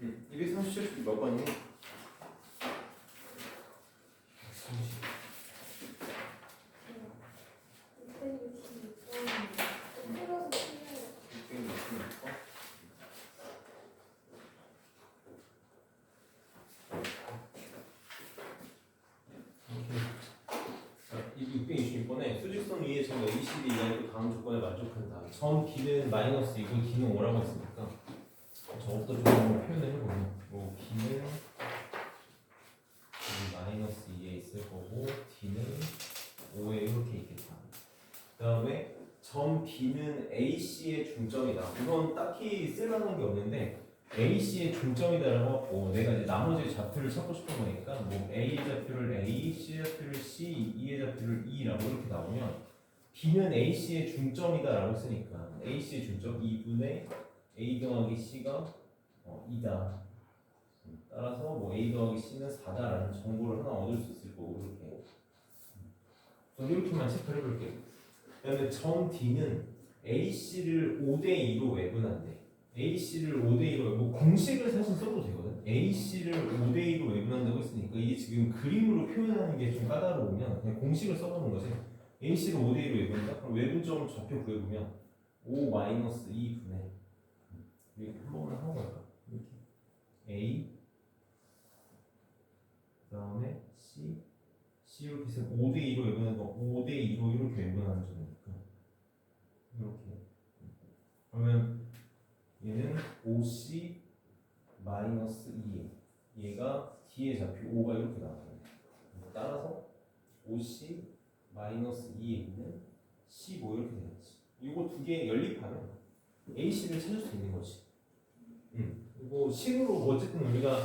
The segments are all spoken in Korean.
237 몇 번이니? 수직선 위에 점 ACD 이하의 다음 조건에 만족한다. 점 B는 마이너스 2고 D는 5라고 했으니까 저것도 좀 표현을 해보면 뭐 B는 마이너스 2에 있을 거고 D는 5에 이렇게 있겠다. 그 다음에 점 B는 AC의 중점이다. 이건 딱히 쓸만한 게 없는데 AC의 중점이다라고 하고 내가 이제 나머지 좌표를 찾고 싶은 거니까 뭐 A 좌표를 A, C 좌표를 C, E의 좌표를 E라고 이렇게 나오면 B는 AC의 중점이다라고 했으니까 AC의 중점 2분의 A 더하기 C가 2다. 따라서 뭐 A 더하기 C는 4다라는 정보를 하나 얻을 수 있을 거고 이렇게. 이렇게만 체크를 해볼게요. 그다음에 점 D는 AC를 5대2로 외분한대. AC를 5대2로 뭐 공식을 사실 써도 되거든. AC를 5대2로 외분한다고 했으니까 이게 지금 그림으로 표현하는 게 좀 까다로우면 그냥 공식을 써보는 거지. AC를 5대2로 외분한다? 그럼 외분점 좌표 구해보면 5-2분의 이렇게 한 번만 하고 갈까? 이렇게 A 그 다음에 C 이렇게 해서 5대2로 외분하는 거 5대2로 이렇게 외분하는 점이니까 이렇게 그러면 얘는 5C 마이너스 2 얘가 D의 좌표 5가 이렇게 나와요. 따라서 5C 마이너스 2에 있는 15 이렇게 되겠지. 이거 두 개 연립하면 AC를 찾을 수 있는 거지. 이거 식으로 어쨌든 우리가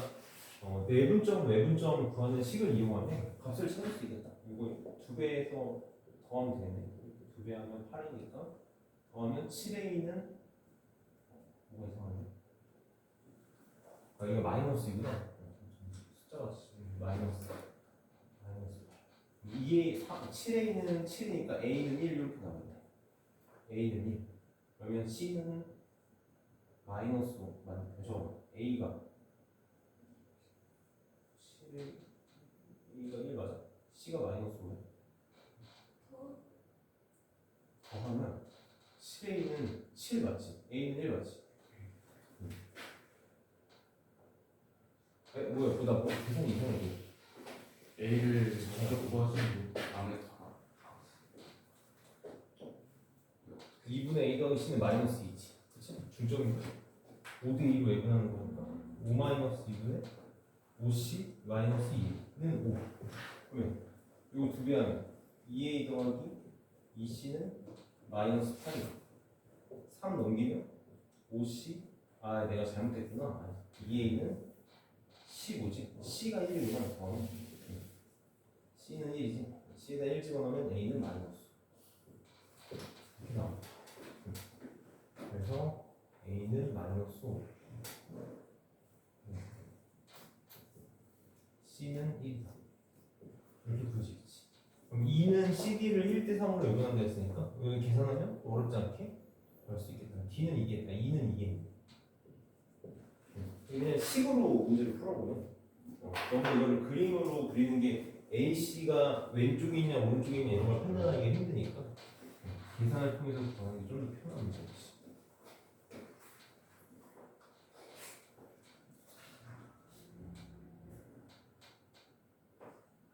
내분점 외분점 구하는 식을 이용하면 값을 찾을 수 있겠다. 이거 2배에서 더하면 되네. 2배 하면 8이니까 더하면 7에 있는 뭐가 이상하네. 아 이거 마이너스이구나. 숫자가 마이너스. 2에 7에 있는 7이니까 A는 1 이렇게 나오네. A는 1. 그러면 C는 마이너스 5. 맞죠? A가 7에 A가 1 맞아. C가 마이너스 5야. 더하면 7에 있는 7 맞지? A는 1 맞지? 뭐야? 보다 뭐 계산 이상하게 A를 먼저 구하시는 안에 다 2분의 A 더하기 C는 마이너스 2지. 그치? 중점인 거지. 5대2로 외분하는 거니까 5 마이너스 2분의 5C 마이너스 2는 5. 그러면 이거 두 배 하면 2A 더하기 2C는 마이너스 8이야. 3 넘기면 5C 내가 잘못했구나. 2A는 15지. C가 1이구나. C는 1이지. C에다 1 집어넣으면 A는 마이너스. 이렇게 나와. 그래서 A는 마이너스 5. C는 1이다. 이렇게 부르시겠지. 그럼 2는 CD를 1대3으로 연결한다 했으니까 여기 계산하면 어렵지 않게 할 수 있겠다. D는 이게, 2는 이게. 그냥 식으로 문제를 풀어보면 너무 이걸 그림으로 그리는 게 AC가 왼쪽에 있냐 오른쪽에 있냐 이런 걸 판단하기 힘드니까 계산을 통해서 구하는 게 좀 더 편한 문제지.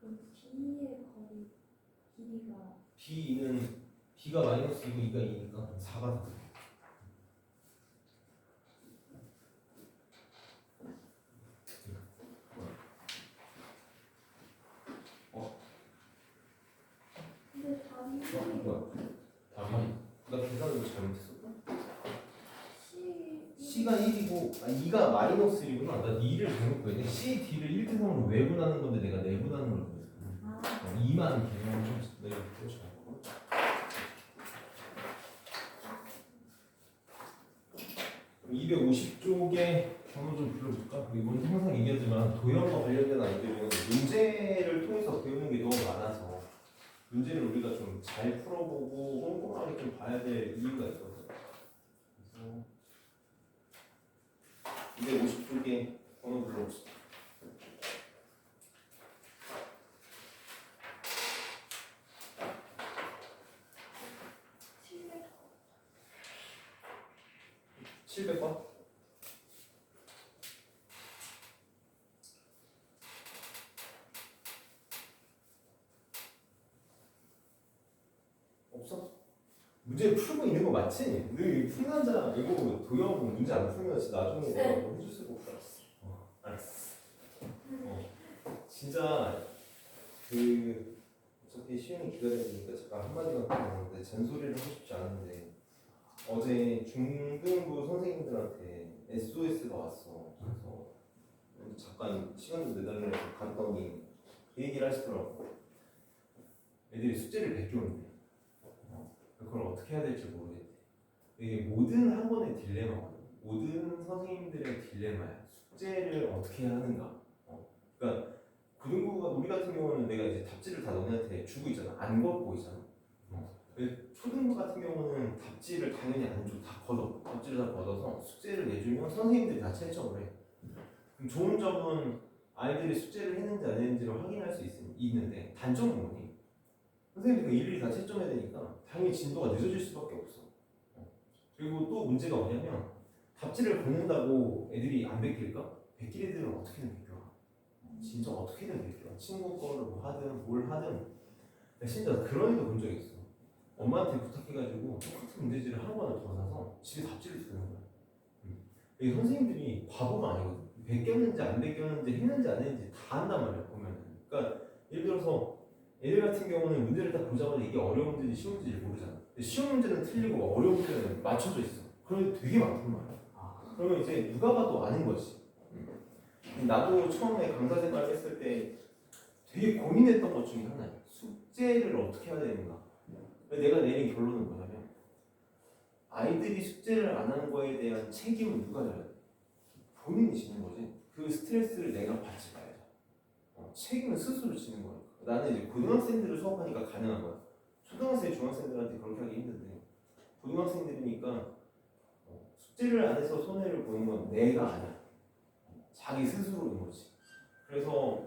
그럼 B의 거리 길이가 B가 마이너스 2고 2가 2니까 4가 돼. 근데 답이 뭐야? 답이 나 계산을 잘못했어? C가 1이고 2가 마이너스 1이구나. 나 2를 잘못 구했네. C, D를 1대3으로 외분하는 건데 내가 내분하는 걸 구했어. 2만 개념을 좀 내가 잘 250쪽에 번호 좀 불러볼까? 이건 항상 얘기하지만 도형과 관련된 아이들은 문제를 통해서 배우는 게 너무 많아서 문제를 우리가 좀 잘 풀어보고 꼼꼼하게 좀 봐야 될 이유가 있거든. 그래서 250쪽에 번호 불러봅시다. 700번? 없어? 문제 풀고 있는 거 맞지? 너 풍난자 이거 도형 문제 안 풀면 진짜 나중에 내가 뭐 해줄 수가 없어. 알았어. 진짜 그 어차피 시험이 기다려야 되니까 잠깐 한마디만 하는데 잔소리를 하고 싶지 않은데 어제 중등부 선생님들한테 SOS가 왔어. 그래서 잠깐 시간 좀 내달라고 해서 갔더니 그 얘기를 하시더라고. 애들이 숙제를 100개 온대. 그걸 어떻게 해야 될지 모르겠대. 이게 모든 학원의 딜레마거든. 모든 선생님들의 딜레마야. 숙제를 어떻게 해야 하는가. 그러니까 고등부가 우리 같은 경우는 내가 이제 답지를 다 너네한테 주고 있잖아. 안 걷고 있잖아. 초등부 같은 경우는 답지를 당연히 안 줘. 다 걷어. 답지를 다 걷어서 숙제를 내주면 선생님들이 다 채점을 해. 그럼 좋은 점은 아이들이 숙제를 했는지 안 했는지를 확인할 수 있는데 단점은 뭐니? 선생님들이 일일이 다 채점해야 되니까 당연히 진도가 늦어질 수밖에 없어. 그리고 또 문제가 뭐냐면 답지를 걷는다고 애들이 안 베낄까? 베낄 애들은 어떻게든 베껴. 진짜 어떻게든 베껴. 친구 거를 뭐 하든 뭘 하든. 진짜 그런 애도 본 적이 있어. 엄마한테 부탁해가지고 똑같은 문제지를 한 번을 더 사서 집에 답지를 주는 거야. 이 선생님들이 바보가 아니거든. 베꼈는지 안 베꼈는지 했는지 안 했는지 다 한단 말이야 보면. 그러니까 예를 들어서 애들 같은 경우는 문제를 딱 보자마자 이게 어려운 문제인지 쉬운 문제인지 모르잖아. 근데 쉬운 문제는 틀리고 어려운 문제는 맞춰져 있어. 그런 게 되게 많단 말이야. 그러면 이제 누가 봐도 아는 거지. 나도 처음에 강사 생활 했을 때 되게 고민했던 것 중에 하나야. 숙제를 어떻게 해야 되는가. 내가 내린 결론은 뭐냐면 아이들이 숙제를 안 하는 거에 대한 책임은 누가 져야 돼? 본인이 지는 거지. 그 스트레스를 내가 받지 말자. 책임은 스스로 지는 거니까. 나는 이제 고등학생들을 수업하니까 가능한 거야. 초등학생, 중학생들한테 그렇게 하기 힘든데 고등학생들이니까 숙제를 안 해서 손해를 보는 건 내가 아니야. 자기 스스로인 거지. 그래서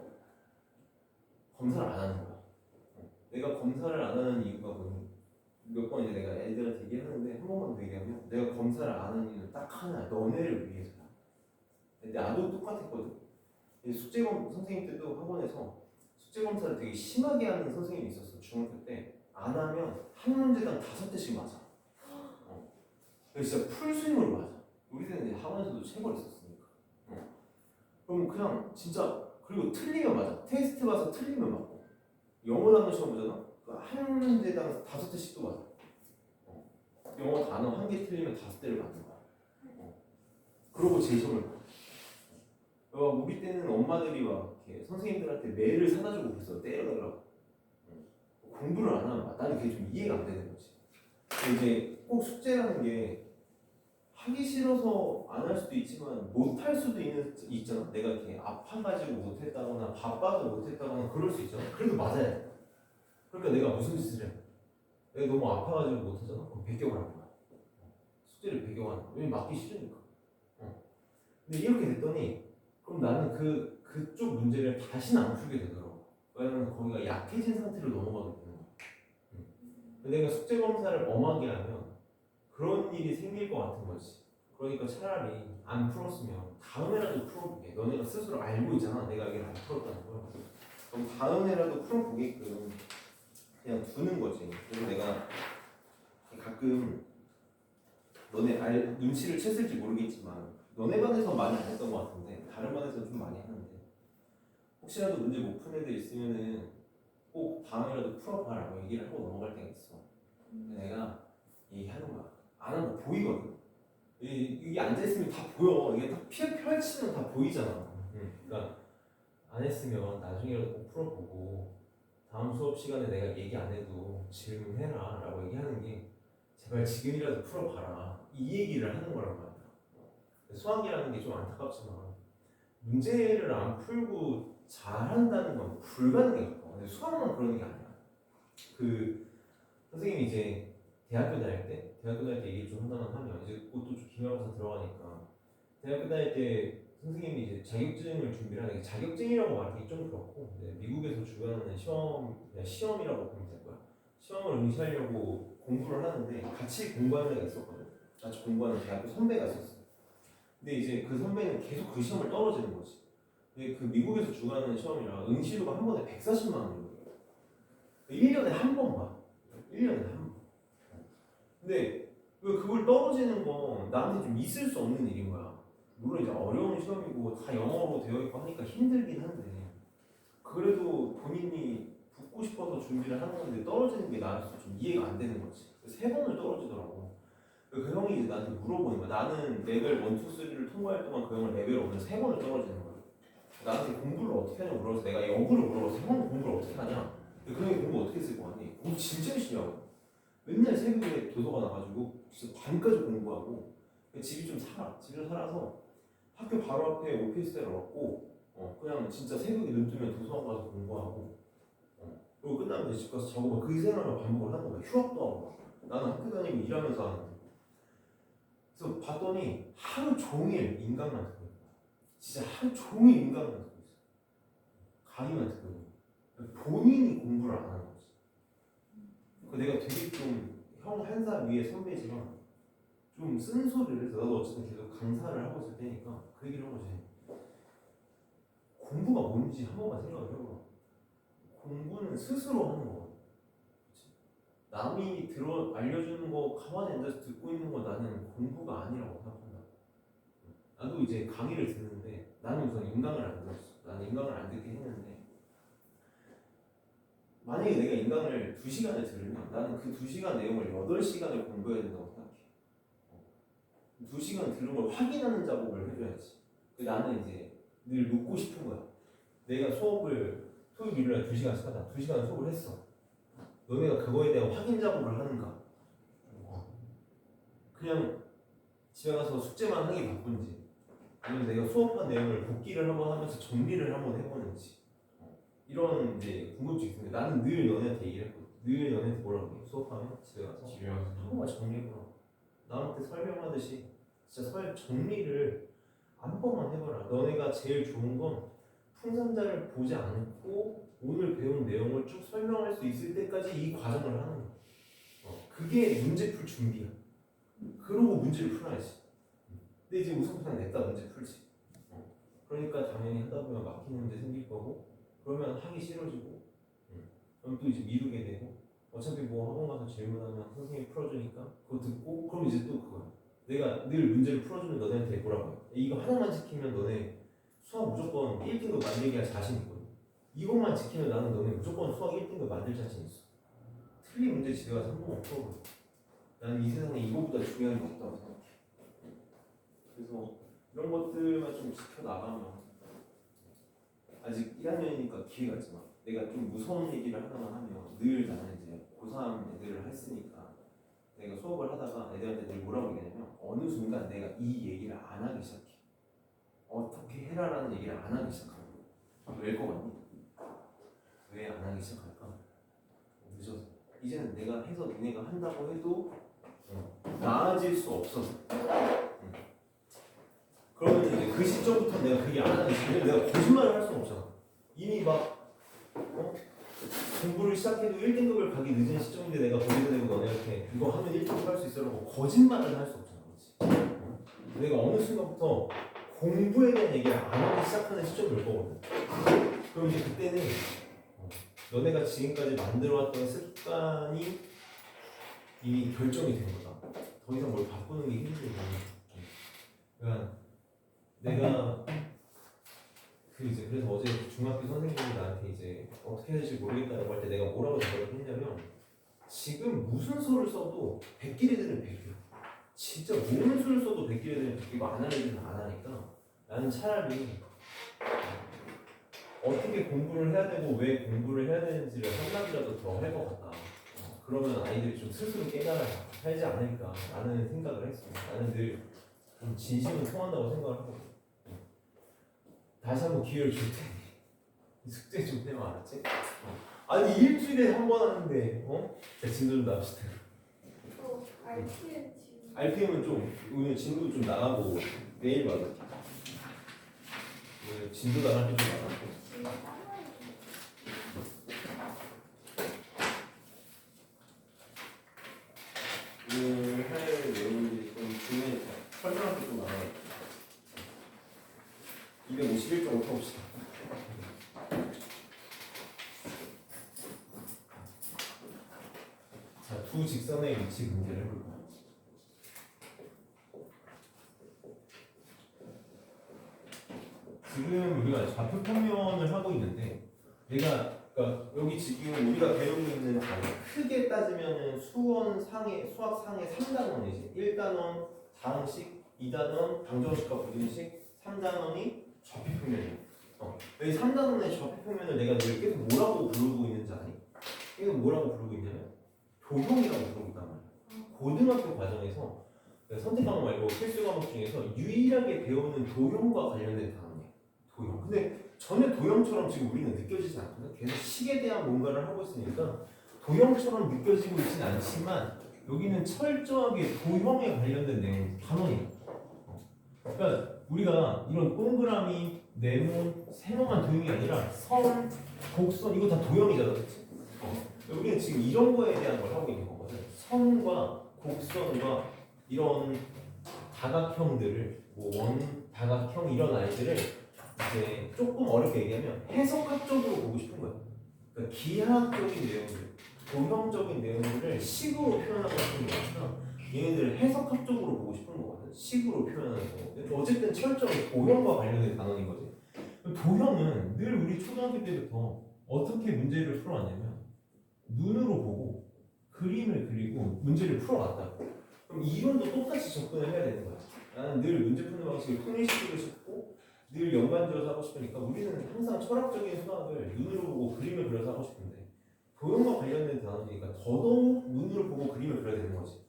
검사를 안 하는 거야. 내가 검사를 안 하는 이유가 뭐니? 몇 번 이제 내가 애들한테 얘기하는데 한 번만 더 얘기하면 내가 검사를 안 하는 이유는 딱 하나야. 너네를 위해서야. 나도 똑같았거든. 숙제검 선생님 때도 학원에서 숙제검사를 되게 심하게 하는 선생님이 있었어. 중학교 때. 안 하면 한 문제당 5대씩 맞아. 진짜 풀스윙으로 맞아. 우리 때는 이제 학원에서도 체벌 있었으니까. 그럼 그냥 진짜 그리고 틀리면 맞아. 테스트 봐서 틀리면 맞고. 영어 단어 시험 보잖아. 한 문제당 5대씩 또 맞아. 영어 단어 한 개 틀리면 5대를 맞는 거야. 그러고 재시험을 봐. 우리 때는 엄마들이 막 이렇게 선생님들한테 매를 사다 주고 그랬어. 때려달라고. 공부를 안 하면 나는 그게 좀 이해가 안 되는 거지. 이제 꼭 숙제라는 게 하기 싫어서 안 할 수도 있지만 못 할 수도 있잖아. 내가 이렇게 아파가지고 못했다거나 바빠서 못했다거나 그럴 수 있잖아. 그래도 맞아야 돼. 그러니까 내가 무슨 짓을 해? 내가 너무 아파가지고 못하잖아. 그럼 배겨가는 거야. 숙제를 배겨가는 거야. 왜냐면 맞기 싫으니까. 근데 이렇게 됐더니 그럼 나는 그쪽 문제를 다시는 안 풀게 되더라고. 왜냐면 거기가 약해진 상태로 넘어가게 되는 거야. 내가 숙제 검사를 엄하게 하면 그런 일이 생길 것 같은 거지. 그러니까 차라리 안 풀었으면 다음에라도 풀어보게. 너네가 스스로 알고 있잖아. 내가 이걸 안 풀었다는 걸. 그럼 다음에라도 풀어보게끔 그냥 두는 거지. 그래서 내가 가끔 너네 눈치를 챘을지 모르겠지만 너네 반에서 많이 안 했던 것 같은데 다른 반에서는 좀 많이 하는데 혹시라도 문제 못 푼 애들 있으면은 꼭 다음에라도 풀어봐라고 얘기를 하고 넘어갈 때가 있어. 내가 얘기하는 거야. 안 하면 보이거든. 이게 앉아있으면 다 보여. 이게 딱 펼치면 다 보이잖아. 그러니까 안 했으면 나중에라도 꼭 풀어보고 다음 수업 시간에 내가 얘기 안 해도 질문해라 라고 얘기하는 게 제발 지금이라도 풀어봐라. 이 얘기를 하는 거란 말이야. 수학이라는 게 좀 안타깝지만 문제를 안 풀고 잘한다는 건 불가능해. 근데 수학만 그러는 게 아니야. 선생님이 이제 대학교 다닐 때 얘기 좀 한다만 하면 이제 그것도 좀 기말고사 들어가니까 대학교 다닐 때 선생님이 이제 자격증을 준비를 하는 게 자격증이라고 말하기 좀 그렇고 미국에서 주관하는 시험 그냥 시험이라고 보면 될 거야. 시험을 응시하려고 공부를 하는데 같이 공부하는 애가 있었거든. 같이 공부하는 대학교 선배가 있었어. 근데 이제 그 선배는 계속 그 시험을 떨어지는 거지. 근데 그 미국에서 주관하는 시험이라 응시료가 한 번에 140만 원이거든. 1년에 한 번 봐. 1년에 한 번. 근데 그걸 떨어지는 건 나한테 좀 있을 수 없는 일인 거야. 물론 이제 어려운 시험이고 다 영어로 되어 있고 하니까 힘들긴 한데 그래도 본인이 붙고 싶어서 준비를 하는 건데 떨어지는 게 나한테 좀 이해가 안 되는 거지. 3번을 떨어지더라고. 그 형이 이제 나한테 물어보는 거야. 나는 레벨 1, 2, 3를 통과할 동안 그 형은 레벨 1을 3번을 떨어지는 거야. 나한테 공부를 어떻게 하냐고 물어서 내가 역으로 물어봤어. 형은 공부를 어떻게 하냐? 그 형이 공부 어떻게 했을 거 아니? 공부 진짜 열심히 하고 맨날 새벽에 도서관 와가지고 진짜 밤까지 공부하고 집이 좀 살아. 집이 좀 살아서 학교 바로 앞에 오피스텔을 얻고 그냥 진짜 새벽에 눈 뜨면 도서관 가서 공부하고 그리고 끝나면 이제 집 가서 자고 막 그 생활만 반복을 하는 거야. 휴학도 하고 나는 학교 다니고 일하면서 하는데 그래서 봤더니 하루 종일 인강만 듣고 있는 거야. 진짜 하루 종일 인강만 듣고 있어. 강의만 듣고 있는 거야. 본인이 공부를 안 하는 거지. 내가 되게 좀 형 한 살 위에 선배지만 좀 쓴소리를 해서 나도 어쨌든 계속 강사를 하고 있을 테니까 그 얘기를 한 거지. 공부가 뭔지 한 번만 생각을 해보라. 공부는 스스로 하는 거거든. 남이 알려주는 거 가만히 앉아서 듣고 있는 거 나는 공부가 아니라고 생각한다. 나도 이제 강의를 듣는데 나는 우선 인강을 안 들었어. 나는 인강을 안 듣긴 했는데 만약에 내가 인강을 2시간을 들으면 나는 그 2시간 내용을 8시간을 공부해야 된다고 생각해. 2시간 들은 걸 확인하는 작업을 해줘야지. 나는 이제 늘 묻고 싶은 거야. 내가 수업을 토요일 일요일 2시간씩 하다 2시간 수업을 했어. 너네가 그거에 대한 확인 작업을 하는가? 그냥 집에 가서 숙제만 하기 바쁜지 아니면 내가 수업한 내용을 복기를 한번 하면서 정리를 한번 해보는지 이런 이제 궁금증이 있습니다. 나는 늘 너네한테 얘기를 했거든. 늘 너네한테 뭐라고 해? 수업하면 집에 가서 한 번만 정리해보라. 남한테 설명하듯이 진짜 정리를 한 번만 해봐라. 너네가 제일 좋은 건 풍선자를 보지 않고 오늘 배운 내용을 쭉 설명할 수 있을 때까지 이 과정을 하는 거야. 그게 문제 풀 준비야. 그러고 문제를 풀어야지. 근데 이제 우선부터 냈다 문제 풀지. 그러니까 당연히 하다 보면 막히는 문제 생길 거고 그러면 하기 싫어지고 그럼 또 이제 미루게 되고 어차피 뭐 학원 가서 질문하면 선생님이 풀어주니까 그거 듣고 그럼 이제 또 그거야. 내가 늘 문제를 풀어주면 너네한테 뭐라고 해? 이거 하나만 지키면 너네 수학 무조건 1등급 만들기 할 자신 있거든. 이것만 지키면 나는 너네 무조건 수학 1등급 만들 자신 있어. 틀린 문제 집에 가서 한 번만 풀어보래. 나는 이 세상에 이거보다 중요한 게 없다고 생각해. 그래서 이런 것들만 좀 지켜나가면 아직 1학년이니까 기회가 있지만 내가 좀 무서운 얘기를 하나만 하면 늘 나는 이제 고3 애들을 했으니까 내가 수업을 하다가 애들한테 늘 뭐라고 얘기하냐면 어느 순간 내가 이 얘기를 안 하기 시작해. 어떻게 해라라는 얘기를 안 하기 시작하고 왜일 것 같니? 왜 안 하기 시작할까? 늦어서. 이제는 내가 해서 니네가 한다고 해도 나아질 수 없어서. 그러면 이제 그 시점부터 내가 그게 안 하는 시점에 내가 거짓말을 할 수는 없잖아. 이미 막 공부를 시작해도 1등급을 가기 늦은 시점인데 내가 거기서 내고 너네한테 이거 하면 1등급 할 수 있어라고 거짓말을 할 수 없잖아. 그렇지? 내가 어느 순간부터 공부에 대한 얘기를 안 하기 시작하는 시점이 올 거거든. 그럼 이제 그때는 너네가 지금까지 만들어왔던 습관이 이미 결정이 된 거다. 더 이상 뭘 바꾸는 게 힘들고. 그러니까 내가 그래서 어제 중학교 선생님이 나한테 이제 어떻게 해야 될지 모르겠다라고 할 때 내가 뭐라고 대답을 했냐면 지금 무슨 수를 써도 100길이들은 100이야. 진짜 무슨 수를 써도 100길이들은 100이고 안 할 일은 안 하니까 나는 차라리 어떻게 공부를 해야 되고 왜 공부를 해야 되는지를 한마디라도 더 할 것 같다. 그러면 아이들이 좀 스스로 깨달아 살지 않을까 라는 생각을 했습니다. 나는 늘 좀 진심은 통한다고 생각을 하거든. 다시 한번 기회를 줄 테니 숙제 좀 해봐. 알았지? 아니 일주일에 한 번 하는데 자, 진도 좀 납시다. RPM 지금 RPM은 좀 오늘 진도 좀 나가고 내일 받을게. 진도 나갈 때좀 많았고. 뒤에 땀나는 오늘 할 내용들이 좀 중요해. 설명할 게 좀 많아요. 251쪽 봅시다. 자, 두 직선의 위치 문제를 해볼까요? 지금 우리가 좌표 평면을 하고 있는데 그러니까 여기 지금 우리가 배우고 있는 단어 크게 따지면은 수학상의 3단원이지. 1단원 다항식, 2단원 방정식과 부등식, 3단원이 좌표 평면이야. 여기 3단원의 좌표 평면을 내가 늘 계속 뭐라고 부르고 있는지 아니? 계속 뭐라고 부르고 있냐면 도형이라고 부르고 있단 말이야. 고등학교 과정에서 선택 과목 말고 필수 과목 중에서 유일하게 배우는 도형과 관련된 단어예요. 도형. 근데 전혀 도형처럼 지금 우리는 느껴지지 않거든. 계속 식에 대한 뭔가를 하고 있으니까 도형처럼 느껴지고 있진 않지만 여기는 철저하게 도형에 관련된 내용 단원이에요. 그러니까 우리가 이런 동그라미, 네모, 세모만 도형이 아니라 선, 곡선 이거 다 도형이잖아, 그렇지? 우리는 지금 이런 거에 대한 걸 하고 있는 거거든. 선과 곡선과 이런 다각형들을 다각형 이런 아이들을 이제 조금 어렵게 얘기하면 해석학적으로 보고 싶은 거야. 그러니까 기하학적인 내용들, 도형적인 내용들을 식으로 표현하고 싶은 게 아니라 얘네들을 해석학적으로 보고 싶은 거거든. 식으로 표현하는 거. 어쨌든 철저히 도형과 관련된 단어인 거지. 도형은 늘 우리 초등학교 때부터 어떻게 문제를 풀어왔냐면 눈으로 보고 그림을 그리고 문제를 풀어왔다. 그럼 이론도 똑같이 접근을 해야 되는 거야. 나는 늘 문제 푸는 방식을 통일시키고 싶고 늘 연관지어서 하고 싶으니까 우리는 항상 철학적인 수학을 눈으로 보고 그림을 그려서 하고 싶은데 도형과 관련된 단어니까 더더욱 눈으로 보고 그림을 그려야 되는 거지.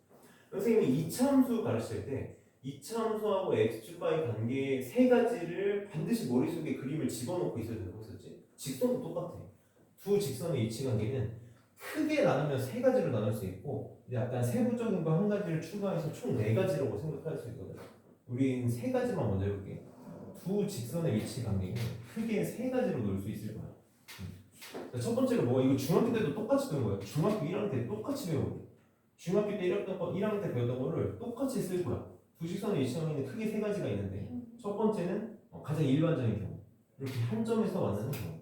선생님이 이차함수 가르칠 때 이차함수하고 x축과의 관계 세 가지를 반드시 머릿속에 그림을 집어넣고 있어야 된다고 했었지. 직선도 똑같아. 두 직선의 이치 관계는 크게 나누면 세 가지로 나눌 수 있고 약간 세부적인 거 한 가지를 추가해서 총 네 가지라고 생각할 수 있거든. 우린 세 가지만 먼저 해볼게. 두 직선의 위치 관계는 크게 세 가지로 놓을 수 있을 거야. 첫 번째로 뭐가 이거 중학교 때도 똑같이 배운 거야. 중학교 1학년 때 똑같이 배우고 중학교 때 1학년 때 배웠던 거를 똑같이 쓸 거야. 두 직선의 위치 관계는 크게 세 가지가 있는데 첫 번째는 가장 일반적인 경우 이렇게 한 점에서 만나는 경우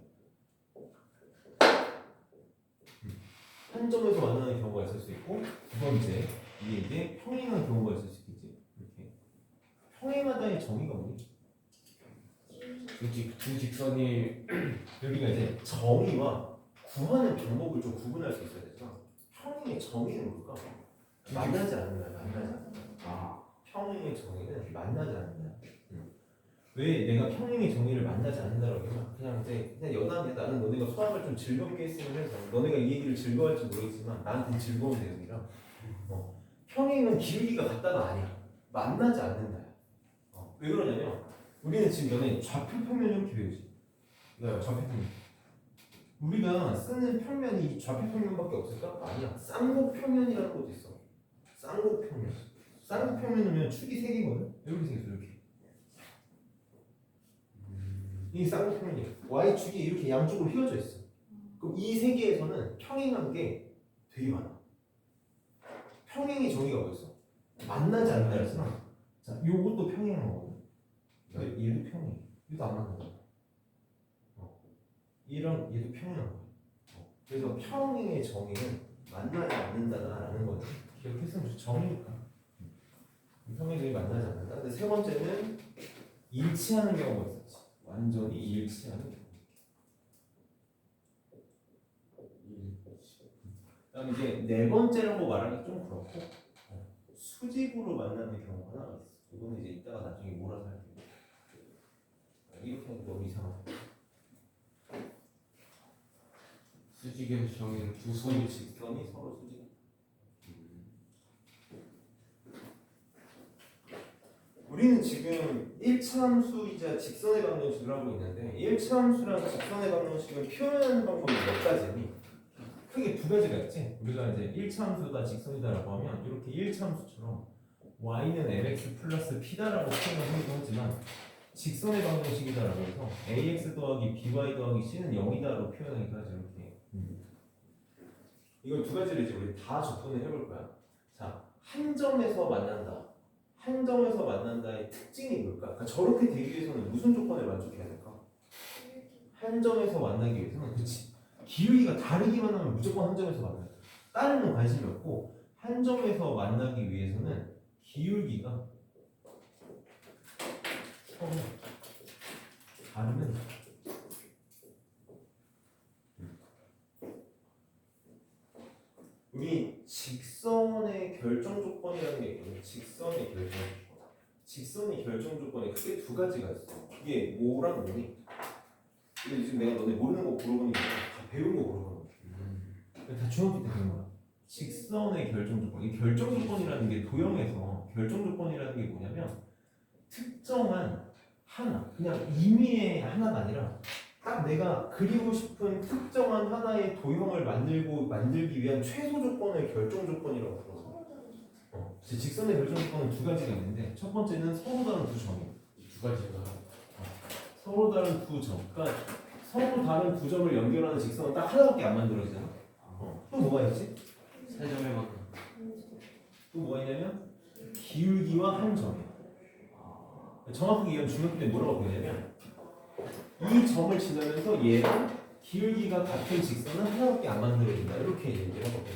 한 점에서 만나는 경우가 있을 수 있고 두 번째 이게 평행한 경우가 있을 수 있겠지. 이렇게 평행하다의 정의가 뭐니? 두 직선이 여기가 이제 정의와 구하는 방법을 좀 구분할 수 있어야 되잖아. 평행의 정의는 뭘까? 만나지 않는다. 만나지 않는다. 평행의 정의는 만나지 않는다. 왜 내가 평행의 정의를 만나지 않는다라고 하면 그냥 여담이야. 나는 너네가 수학을 좀 즐겁게 했으면 해서 너네가 이 얘기를 즐거워할지 모르겠지만 나한테는 즐거운 내용이라 평행은 기울기가 같다가 아니야. 만나지 않는다. 왜 그러냐면 우리는 지금 너네 좌표 평면 이렇게 배우지. 네. 좌표 평면. 우리가 쓰는 평면이 좌표 평면밖에 없을까? 아니야. 쌍곡 평면이라는 것도 있어. 쌍곡 평면. 쌍곡 평면이면 축이 세 개거든. 이렇게 생겼어. 이렇게. 이 쌍곡 평면이야. y축이 이렇게 양쪽으로 휘어져 있어. 그럼 이 세 개에서는 평행한 게 되게 많아. 평행의 정의가 뭐였어? 만나지 않는다 그랬잖아. 자, 요것도 평행한 거거든. 근데 얘도 평행. 얘도 안 맞는 거야. 얘도 평행한 거야. 그래서 평행의 정의는 만나지 않는다라는 거지. 기억했으면 정의니까. 평행의 정의 만나지 않는다. 근데 세 번째는 일치하는 경우가 있었지. 완전히 일치하는 경우. 그다음에 이제 네 번째라고 말하기 좀 그렇고 수직으로 만나는 경우가 하나가 있어. 이거는 이제 이따가 나중에 몰아서 할게요. 이렇게 하면 너무 이상하고. 수직의 정의는 두 손이 직선이 서로 수직. 우리는 지금 1차 함수이자 직선의 방정식을 하고 있는데 1차 함수랑 직선의 방정식을 표현하는 방법이 몇 가지니? 크게 두 가지가 있지. 우리가 이제 1차 함수다 직선이다라고 하면 이렇게 1차 함수처럼 y는 mx 플러스 p다라고 표현을 하기도 하지만 직선의 방정식이다라고 해서 ax 더하기 by 더하기 c는 0이다라고 표현하기도 하죠. 이렇게. 이걸 두 가지를 이제 우리 다 접근을 해볼 거야. 자, 한 점에서 만난다. 한 점에서 만난다의 특징이 뭘까? 그러니까 저렇게 되기 위해서는 무슨 조건을 만족해야 될까? 한 점에서 만나기 위해서는 그치. 기울기가 다르기만 하면 무조건 한 점에서 만나야 돼. 다른 건 관심이 없고 한 점에서 만나기 위해서는 기울기가 서로 다르면 우리 직선의 결정 조건이라는 게 있거든요. 직선의 결정 조건. 직선의 결정 조건이 크게 두 가지가 있어. 이게 뭐랑 뭐니? 근데 지금 내가 너네 모르는 거 물어보니까 다 배운 거 물어보는 거야. 다 중학교 때 배운 거야. 직선의 결정 조건. 이 결정 조건이라는 게 도형에서 결정 조건이라는 게 뭐냐면 특정한 하나, 그냥 임의의 하나가 아니라 딱 내가 그리고 싶은 특정한 하나의 도형을 만들기 위한 최소 조건을 결정 조건이라고 불러. 직선의 결정 조건은 두 가지가 있는데 첫 번째는 서로 다른 두 점이에요. 두 가지가 서로 다른 두 점. 그러니까 서로 다른 두 점을 연결하는 직선은 딱 하나밖에 안 만들어지잖아. 또 뭐가 있지? 세 점의 만큼. 또 뭐가 있냐면 기울기와 한 점이야. 정확하게 이건 중학교 때 뭐라고 보냐면 이 점을 지나면서 얘랑 기울기가 같은 직선은 하나밖에 안 만들어진다. 이렇게 얘기를 하거든.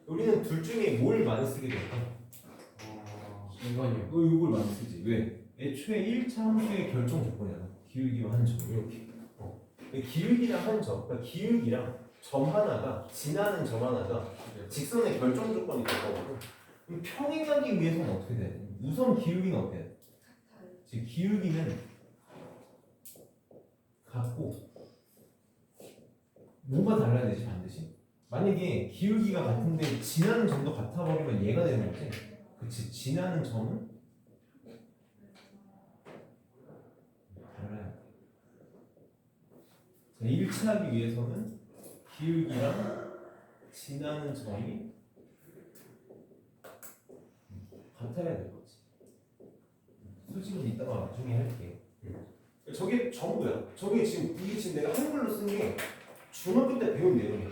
우리는 둘 중에 뭘 많이 쓰게 될까? 이건요. 이걸 많이 쓰지. 왜? 애초에 1차 함수의 결정 조건이야. 기울기와 한 점. 이렇게. 기울기랑 한 점. 그러니까 기울기랑 점 하나가 지나는 점 하나가 직선의 결정 조건이 될 거거든. 그럼 평행하기 위해서는 어떻게 돼야 돼? 우선 기울기는 어떻게 돼? 즉 기울기는 같고 뭐가 달라야 되지 반드시? 만약에 기울기가 같은데 지나는 점도 같아 버리면 얘가 되는 거지. 그치? 지나는 점은 달라야 돼. 자, 일치하기 위해서는 기울기랑 지나는 점이 같아야 될 거지. 수직은 이따가 나중에 할게. 저게 전부야. 저게 지금 이게 지금 내가 한글로 쓴 게 중학교 때 배운 내용이야.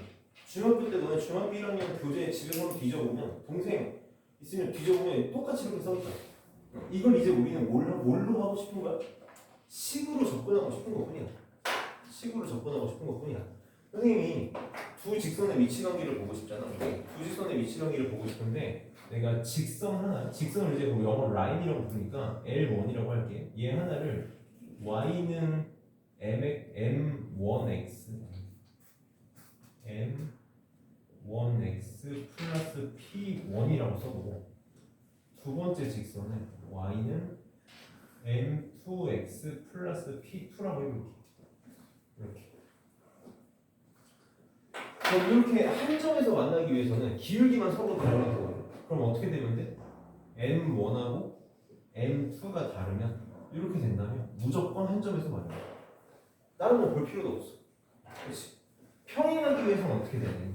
중학교 때 너네 중학교 1학년 교재 집에서 한번 뒤져보면 동생 있으면 뒤져보면 똑같이 이렇게 써있잖아. 이걸 이제 우리는 뭘로 하고 싶은 거야? 식으로 접근하고 싶은 것뿐이야. 식으로 접근하고 싶은 것뿐이야. 선생님이 두 직선의 위치 관계를 보고 싶잖아. 두 직선의 위치 관계를 보고 싶은데 내가 직선 하나, 직선을 이제 우리 영어로 라인이라고 부르니까 L1이라고 할게. 얘 하나를 y는 m1x 플러스 p1이라고 써보고 두 번째 직선은 y는 m2x 플러스 p2라고 해볼게. 이렇게. 그럼 이렇게 한 점에서 만나기 위해서는 기울기만 서로 다르면 되거든. 그럼 어떻게 되면 돼? m1하고 m2가 다르면 이렇게 된다면 무조건 한 점에서 만나. 다른 거 볼 필요도 없어. 그렇지? 평행하기 위해서는 어떻게 돼야 돼?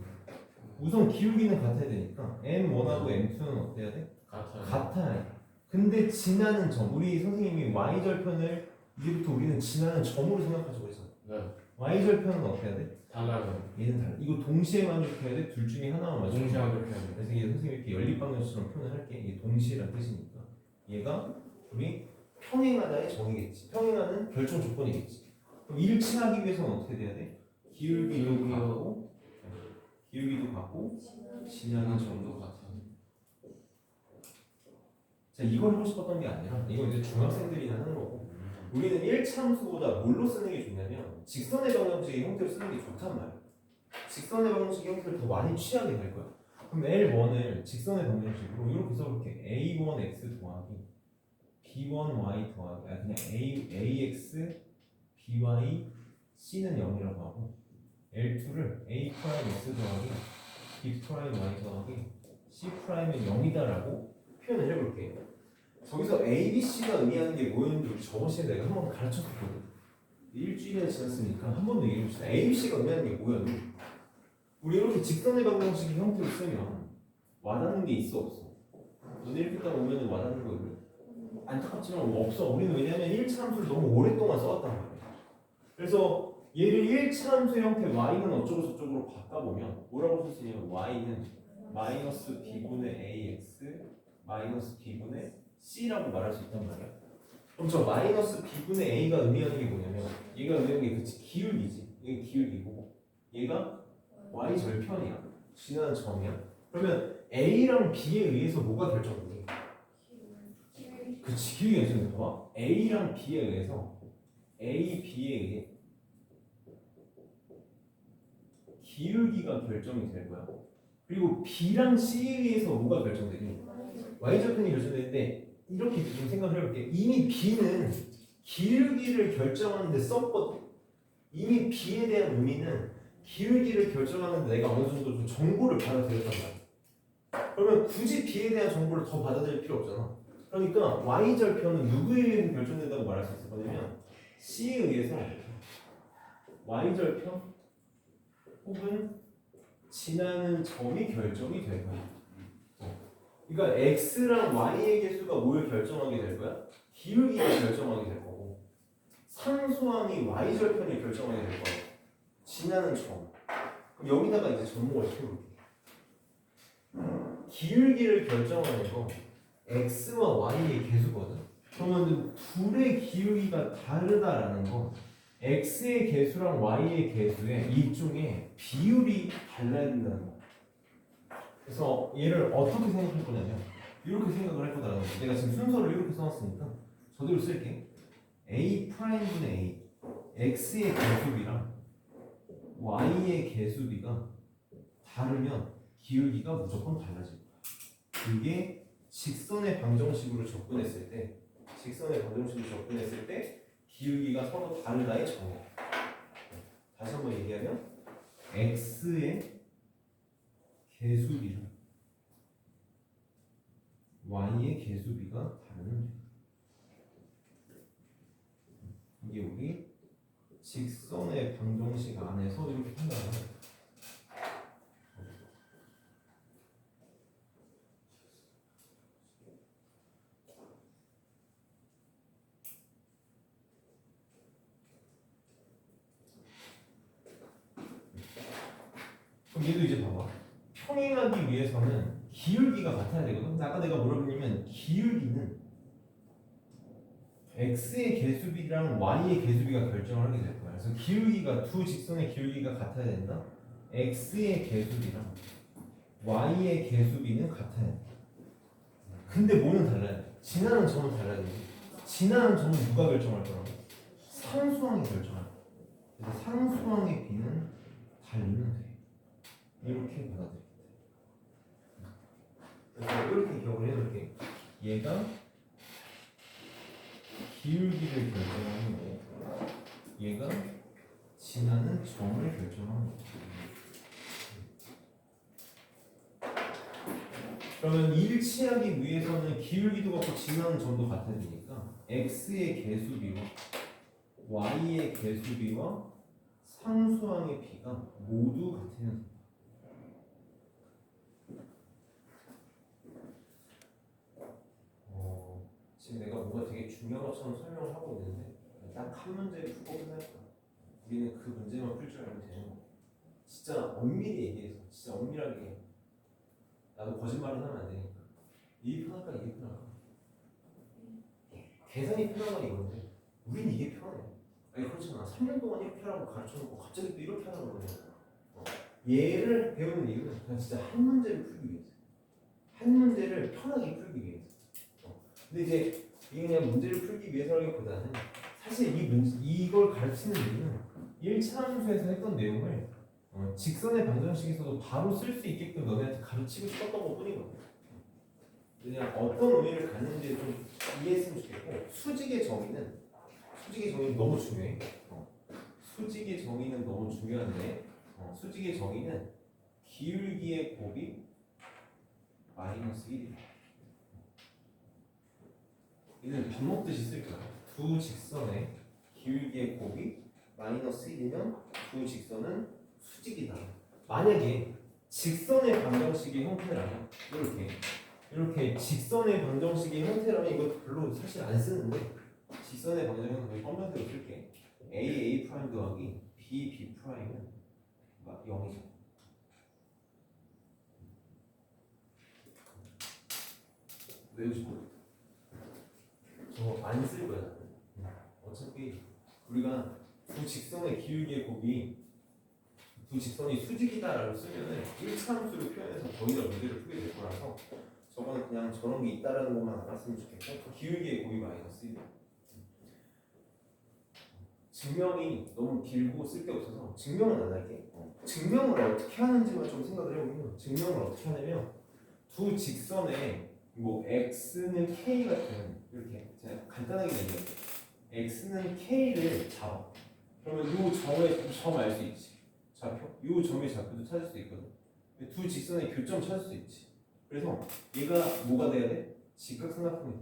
우선 기울기는 같아야 되니까 m1하고 m2는 어때야 돼? 같아야 돼. 근데 지나는 점, 우리 선생님이 y절편을 이제부터 우리는 지나는 점으로 생각하자고 했어. 네. y절편은 어떻게 해야 돼? 달라요. 얘는 달라. 이거 동시에 만족해야 돼? 둘 중에 하나만 만족해야 돼? 동시에 만족해야 돼. 그래서 이게 선생님이 이렇게 연립방정식처럼 표현을 할게. 이게 동시에란 뜻이니까. 얘가 우리 평행하다의 정의겠지. 평행하는 결정 조건이겠지. 그럼 일치하기 위해서는 어떻게 돼야 돼? 기울기도 같고 지나는 점도 같아. 자, 이걸 하고 싶었던 게 아니라 이건 이제 중학생들이나 하는 거고 우리는 1참수보다 뭘로 쓰는 게 좋냐면 직선의 방정식의 형태를 쓰는 게 좋단 말이야. 직선의 방정식의 형태를 더 많이 취하게 될 거야. 그럼 L1을 직선의 방정식으로 이렇게 써볼게. A1x 더하기 B1y 더하기 그냥 AX BY C는 0이라고 하고 L2를 A'X 더하기 B'Y 더하기 C'은 0이다라고 표현을 해볼게. 저기서 A, B, C가 의미하는 게 뭐였는지 우리 저번 시간에 내가 한번 가르쳤었거든. 일주일이나 지났으니까 한 번 더 얘기해봅시다. A, B, C가 의미하는 게 뭐였니? 우리 이렇게 직선의 방정식의 형태로 쓰면 와닿는 게 있어 없어? 너네 이렇게 딱 오면은 와닿는 거거든. 안타깝지만 없어. 우리는 왜냐면 1차 함수를 너무 오랫동안 써왔단 말이야. 그래서 얘를 1차 함수 형태 y는 어쩌고 저쩌고로 바꿔보면 뭐라고 쓸 수 있냐면 y는 마이너스 b분의 ax 마이너스 b분의 c라고 말할 수 있단 말이야. 그럼 저 마이너스 b분의 a가 의미하는 게 뭐냐면 얘가 의미하는 게 그치 기울기지. 이게 기울기고 얘가 y 절편이야. 지나는 점이야. 그러면 a랑 b에 의해서 뭐가 결정돼? 그치 기울기가 있으면 봐봐. a랑 b에 의해서 a, b에 의해 기울기가 결정이 될 거야. 그리고 b랑 c에 의해서 뭐가 결정되니? y절편이 결정되는데 이렇게 좀 생각을 해볼게. 이미 b는 기울기를 결정하는데 썼거든. 이미 b에 대한 의미는 기울기를 결정하는데 내가 어느 정도 좀 정보를 받아들였단 말이야. 그러면 굳이 b에 대한 정보를 더 받아들일 필요 없잖아. 그러니까 y절편은 누구에 의해서 결정된다고 말할 수 있을 거냐면 c에 의해서 y절편 혹은 지나는 점이 결정이 될 거야. 그러니까 x랑 y의 개수가 뭘 결정하게 될 거야? 기울기가 결정하게 될 거고 상수항이 y절편이 결정하게 될 거야. 지나는 점. 그럼 여기다가 이제 접목을 해볼게. 기울기를 결정하는 거 x와 y의 개수거든. 그러면 둘의 기울기가 다르다라는 건 x의 개수랑 y의 개수의 이중에 비율이 달라야 된다는 거. 그래서 얘를 어떻게 생각할 거냐면 이렇게 생각을 할 거다라는 거. 내가 지금 순서를 이렇게 써놨으니까 저대로 쓸게. a 프라임분의 a x의 개수비랑 y의 개수비가 다르면 기울기가 무조건 달라질 거야. 이게 직선의 방정식으로 접근했을 때 기울기가 서로 다르다의 정의. 다시 한번 얘기하면 x의 개수비랑 y의 개수비가 다르면 돼. 이게 우리 직선의 방정식 안에서 이렇게 판단을 해. 그럼 얘도 이제 봐봐. 평행하기 위해서는 기울기가 같아야 되거든. 근데 아까 내가 뭐라고 했냐면 기울기는 x의 개수비랑 y의 개수비가 결정을 하게 될 거야. 그래서 기울기가 두 직선의 기울기가 같아야 된다. x의 개수비랑 y의 개수비는 같아야 돼. 근데 뭐는 달라야 돼? 지나는 점은 달라야 돼. 지나는 점은 누가 결정할 거라고? 상수항이 결정할 거야. 그래서 상수항의 비는 달리면 돼. 이렇게 받아들이면 돼. 그래서 이렇게 기억을 해놓을게. 얘가 기울기를 결정하는 거고 얘가 지나는 점을 결정하는 거고. 그러면 일치하기 위해서는 기울기도 같고 지나는 점도 같아야 되니까 x의 개수비와 y의 개수비와 상수항의 비가 모두 같으면 됩니다. 지금 내가 뭔가 되게 중요한 것처럼 설명을 하고 있는데 딱 한 문제를 풀고 끝날 거야. 우리는 그 문제만 풀 줄 알면 되는 거야. 진짜 엄밀히 얘기해서 진짜 엄밀하게 나도 거짓말은 하면 안 되니까 이게 편할까 이게 편할까 계산이 편하건 이건데 우린 이게 편해. 아니 그렇잖아. 3년 동안 이렇게 하라고 가르쳐놓고 갑자기 또 이렇게 하라고 그러네. 얘를 배우는 이유는 그냥 진짜 한 문제를 풀기 위해서 한 문제를 편하게 풀기 위해서. 근데 이제 이게 그냥 문제를 풀기 위해서라기보다는 사실 이걸 가르치는 이유는 1차 함수에서 했던 내용을 직선의 방정식에서도 바로 쓸 수 있게끔 너네한테 가르치고 싶었던 것 뿐이거든. 그냥 어떤 의미를 갖는지 좀 이해했으면 좋겠고 수직의 정의는 너무 중요해. 수직의 정의는 너무 중요한데 수직의 정의는 기울기의 곱이 마이너스 1이야. 이는 밥 먹듯이 쓸 거야. 두 직선의 기울기의 곱이 마이너스 1이면 두 직선은 수직이다. 만약에 직선의 방정식의 형태라면 이렇게 이렇게 직선의 방정식의 형태라면 이거 별로 사실 안 쓰는데 직선의 방정식은 거의 뻔뻔대로 쓸게. a 프라임 더하기 b 프라임은 0이죠. 외우시고 저거 안 쓸 거야. 어차피 우리가 두 직선의 기울기의 곱이 두 직선이 수직이다라고 쓰면은 일차함수로 표현해서 거의 다 문제를 풀게 될 거라서 저거는 그냥 저런 게 있다라는 것만 알았으면 좋겠고 기울기의 곱이 마이너스 1. 증명이 너무 길고 쓸 게 없어서 증명은 안 할게. 증명을 어떻게 하는지만 좀 생각을 해보면 증명을 어떻게 하냐면 두 직선에 뭐 x는 k 같은 이렇게 제가 간단하게 얘기할게요. x는 k를 잡아. 그러면 이 점의 점 알 수 있지. 좌표. 이 점의 좌표도 찾을 수 있거든. 두 직선의 교점 찾을 수 있지. 그래서 얘가 뭐가 돼야 돼? 직각삼각형이 돼.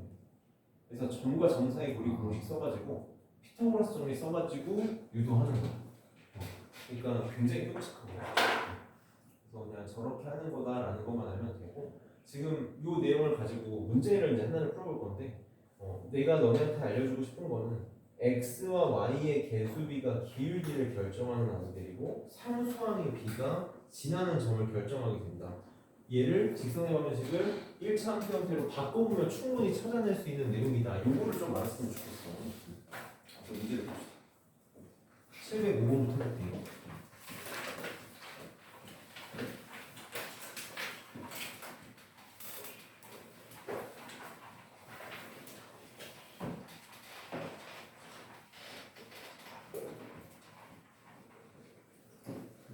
그래서 점과 점 사이 거리 공식 써가지고 피타고라스 정리 써가지고 유도하는 거야. 그러니까 굉장히 끔찍하고. 그래서 그냥 저렇게 하는 거다라는 것만 알면 되고 지금 이 내용을 가지고 문제를 이제 하나를 풀어볼 건데 내가 너네한테 알려주고 싶은 거는 x와 y의 개수비가 기울기를 결정하는 아들이고 상수항의 b가 지나는 점을 결정하게 된다. 얘를 직선의 방정식을 1차 함수 형태로 바꿔보면 충분히 찾아낼 수 있는 내용이다. 요거를 좀 알았으면 좋겠어. 문제를 봅시다. 705번부터 할게요.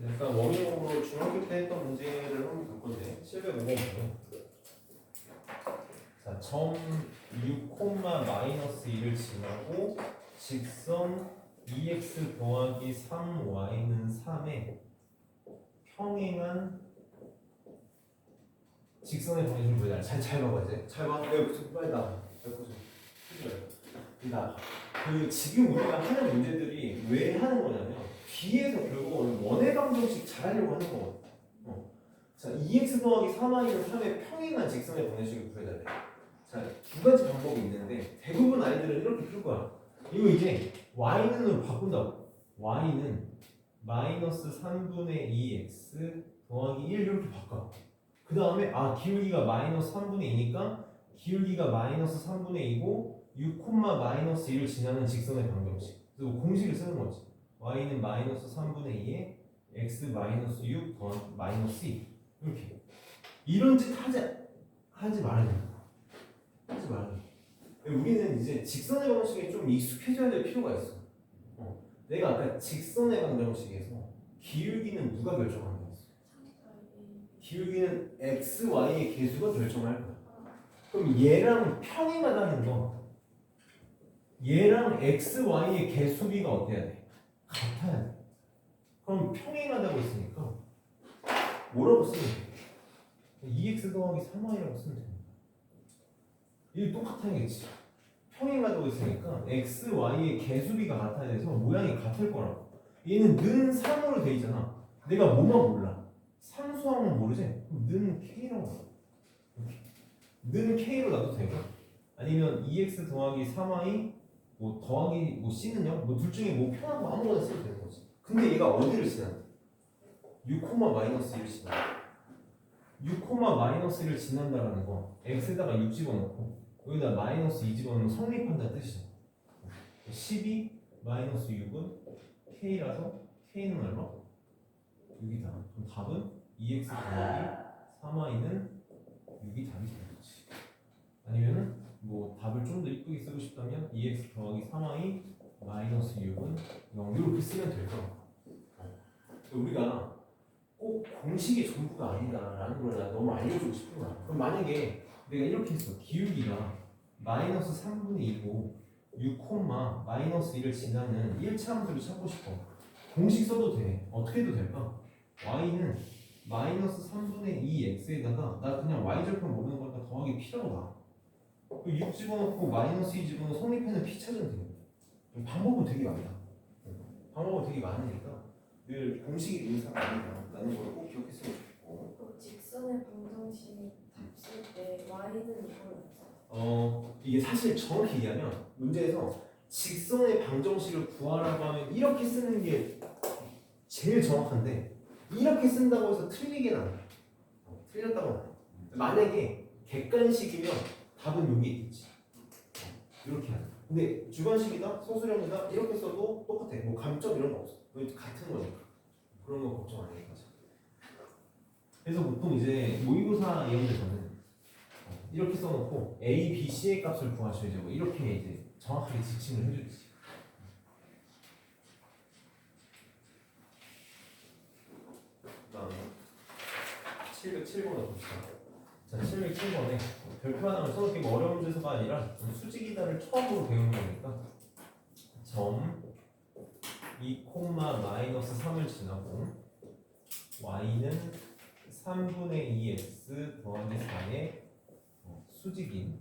약간 원인으로 중학교 때 했던 문제를 한번 볼 건데 705번부터 자, 점 6,-1을 지나고 직선 2x 더하기 3y는 3에 평행한 직선의 방정식을 보여달라. 잘 봐봐 이제. 잘 봐. 빨리 나. 그 지금 우리가 하는 문제들이 왜 하는 거냐면 뒤에서 결국은 원의 방정식 잘하려고 하는 거거든. 자, 2x 더하기 3y는 3의 평행한 직선의 방정식을 구해달래. 자, 두 가지 방법이 있는데 대부분 아이들은 이렇게 풀 거야. 이거 이제 y는으로 바꾼다고. y는 마이너스 3분의 2x 더하기 1 이렇게 바꿔. 그 다음에 기울기가 마이너스 3분의 2니까 기울기가 마이너스 3분의 2고 6,-1을 지나는 직선의 방정식. 그리고 공식을 쓰는 거지. y는 마이너스 3분의 2에 x 마이너스 6 더하기 마이너스 2 이렇게. 이런 짓 하지 말아야 돼. 하지 말아야 돼. 우리는 이제 직선의 방정식에 좀 익숙해져야 될 필요가 있어. 내가 아까 직선의 방정식에서 기울기는 누가 결정하는 거였어? 기울기는 x, y의 개수가 결정할 거야. 그럼 얘랑 평행하다는 거 얘랑 x, y의 개수비가 어때야 돼? 같아야 돼. 그럼 평행하다고 했으니까 뭐라고 쓰면 돼? 2x 더하기 3y라고 쓰면 됩니다. 이게 똑같아야겠지. 평행하다고 했으니까 x, y의 개수비가 같아야 돼서 모양이 같을 거라고. 얘는 는 3으로 돼 있잖아. 내가 뭐만 몰라? 상수항은 모르지? 그럼 는 k라고 써. 는 k로 놔도 되고 아니면 2x 더하기 3y 뭐 더하기 뭐 c는요? 뭐 둘 중에 뭐 편한 거 아무거나 써도 되는 거지. 근데 얘가 어디를 지나는데? 6,-1을 지나. 6,-1을 지난다라는 거 x에다가 6 집어넣고 여기다 마이너스 2 집어넣으면 성립한다는 뜻이죠. 12 마이너스 6은 k라서 k는 얼마? 6이다. 그럼 답은 2x 더하기 3y는 6이 답이 되는 거지. 아니면은 뭐 답을 좀 더 이쁘게 쓰고 싶다면 2x 더하기 3y 마이너스 6은 0 이렇게 쓰면 될 거야. 우리가 꼭 공식이 전부가 아니다라는 걸 나 너무 알려주고 싶은 거야. 그럼 만약에 내가 이렇게 했어. 기울기가 마이너스 3분의 2고 6,-1을 지나는 1차 함수를 찾고 싶어. 공식 써도 돼. 어떻게 해도 될까? y는 마이너스 3분의 2x에다가 나 그냥 y절편 모르는 거니까 더하기 p라고 봐. 6 집어넣고 마이너스 2 집어넣고 성립해는 p 찾으면 돼. 방법은 되게 많다. 방법은 되게 많으니까 늘 공식이 의미가 아니다. 라는 걸 꼭 기억했으면 좋겠고 직선의 방정식 답쓸 때 y는 이걸 없어. 이게 사실 정확히 얘기하면 문제에서 직선의 방정식을 구하라고 하면 이렇게 쓰는 게 제일 정확한데 이렇게 쓴다고 해서 틀리긴 안 해. 틀렸다고 안 해. 만약에 객관식이면 답은 여기 있겠지. 이렇게 하는. 근데 주관식이다, 소수령이다 이렇게 써도 똑같아. 뭐 감점 이런 거 없어. 같은 거니까. 그런 거 걱정 안 해야지. 그래서 보통 이제 모의고사 이런 데서는 이렇게 써놓고 A, B, C의 값을 구하셔야죠. 뭐 이렇게 이제 정확하게 지칭을 해주지. 그다음에 707번을 봅시다. 자, 707번에 별표 하나를 써놓기 어려운 문제서가 아니라 수직이다를 처음으로 배우는 거니까 점 2, 마이너스 3을 지나고 y는 3분의 2x 더하기 4의 수직인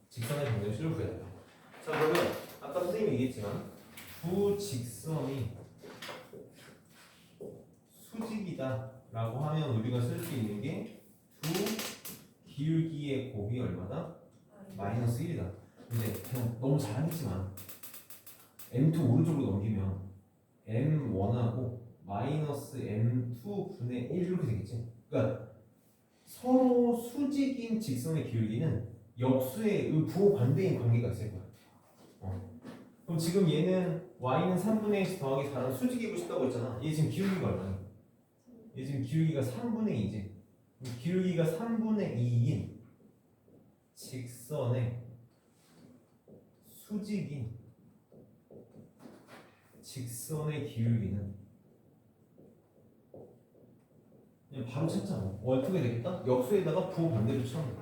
직선의 방정식을 구해라. 자, 그러면 아까 선생님이 얘기했지만 두 직선이 수직이다 라고 하면 우리가 쓸 수 있는 게 두 기울기의 곱이 얼마다? 마이너스 1이다. 근데 그냥 너무 잘하겠지만 m2 오른쪽으로 넘기면 m1하고 마이너스 m2 분의 1 이렇게 되겠지. 그러니까 서로 수직인 직선의 기울기는 역수의 부호 반대인 관계가 있을 거야. 그럼 지금 얘는 y는 3분의 1 더하기 4는 수직이고 싶다고 했잖아. 얘 지금 기울기가 얼마야? 얘 지금 기울기가 3분의 2지. 기울기가 3분의 2인 직선의 수직인 직선의 기울기는 그냥 바로 찾자. 어떻게 되겠다? 역수에다가 부호 반대로 쳐면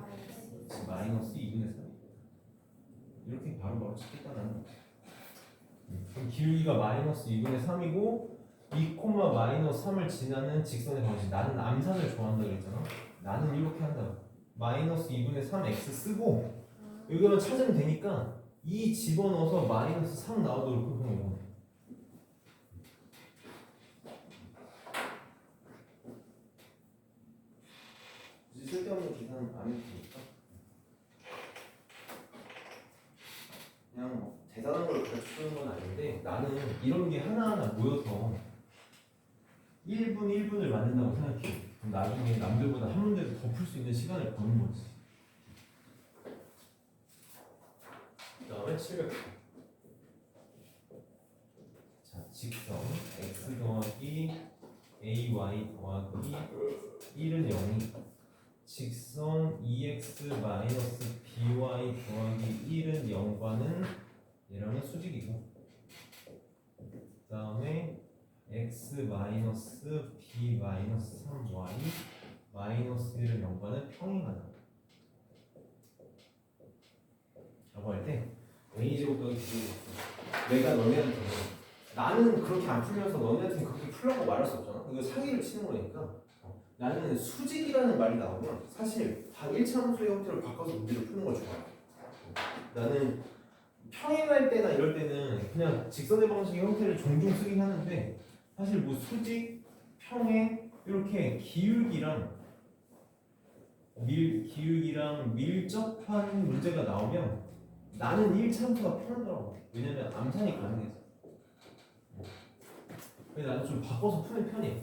마이너스 2분의 3 이렇게 바로 찾겠다라는 거지. 그럼 기울기가 마이너스 2분의 3이고 2, 마이너스 3을 지나는 직선의 방식. 나는 암산을 좋아한다고 그랬잖아. 나는 이렇게 한다. 마이너스 2분의 3x 쓰고 여기만 찾으면 되니까 2 집어넣어서 마이너스 3 나오도록 그냥 이거. 굳이 쓸데없는 계산은 안 해도 되니까 그냥 뭐 대단한 걸 가르쳐주는 건 아닌데 나는 이런 게 하나하나 모여서 1분 1분을 만든다고 생각해. 그럼 나중에 남들보다 한 문제를 더 풀 수 있는 시간을 버는 거지. 그 다음에 700. 자, 직선 x 더하기 ay 더하기 1은 0이 직선 2x 마이너스 by 더하기 1은 0과는 얘랑은 수직이고 그 다음에 x 마이너스 b 마이너스 3y 마이너스 1은 0과는 평행하다 라고 할 때 a제곱 더하기 b제곱 내가 너네한테 나는 그렇게 안 풀면서 너네한테 그렇게 풀라고 말할 수 없잖아. 이거 사기를 치는 거니까 나는 수직이라는 말이 나오면 사실 다 1차 함수의 형태를 바꿔서 문제를 푸는 걸 좋아해. 나는 평행할 때나 이럴 때는 그냥 직선의 방식의 형태를 종종 쓰긴 하는데 사실 뭐 수직, 평행 이렇게 기울기랑 밀접한 문제가 나오면 나는 1차 함수가 편하더라고. 왜냐면 암산이 가능해서. 그래서 나는 좀 바꿔서 푸는 편이야.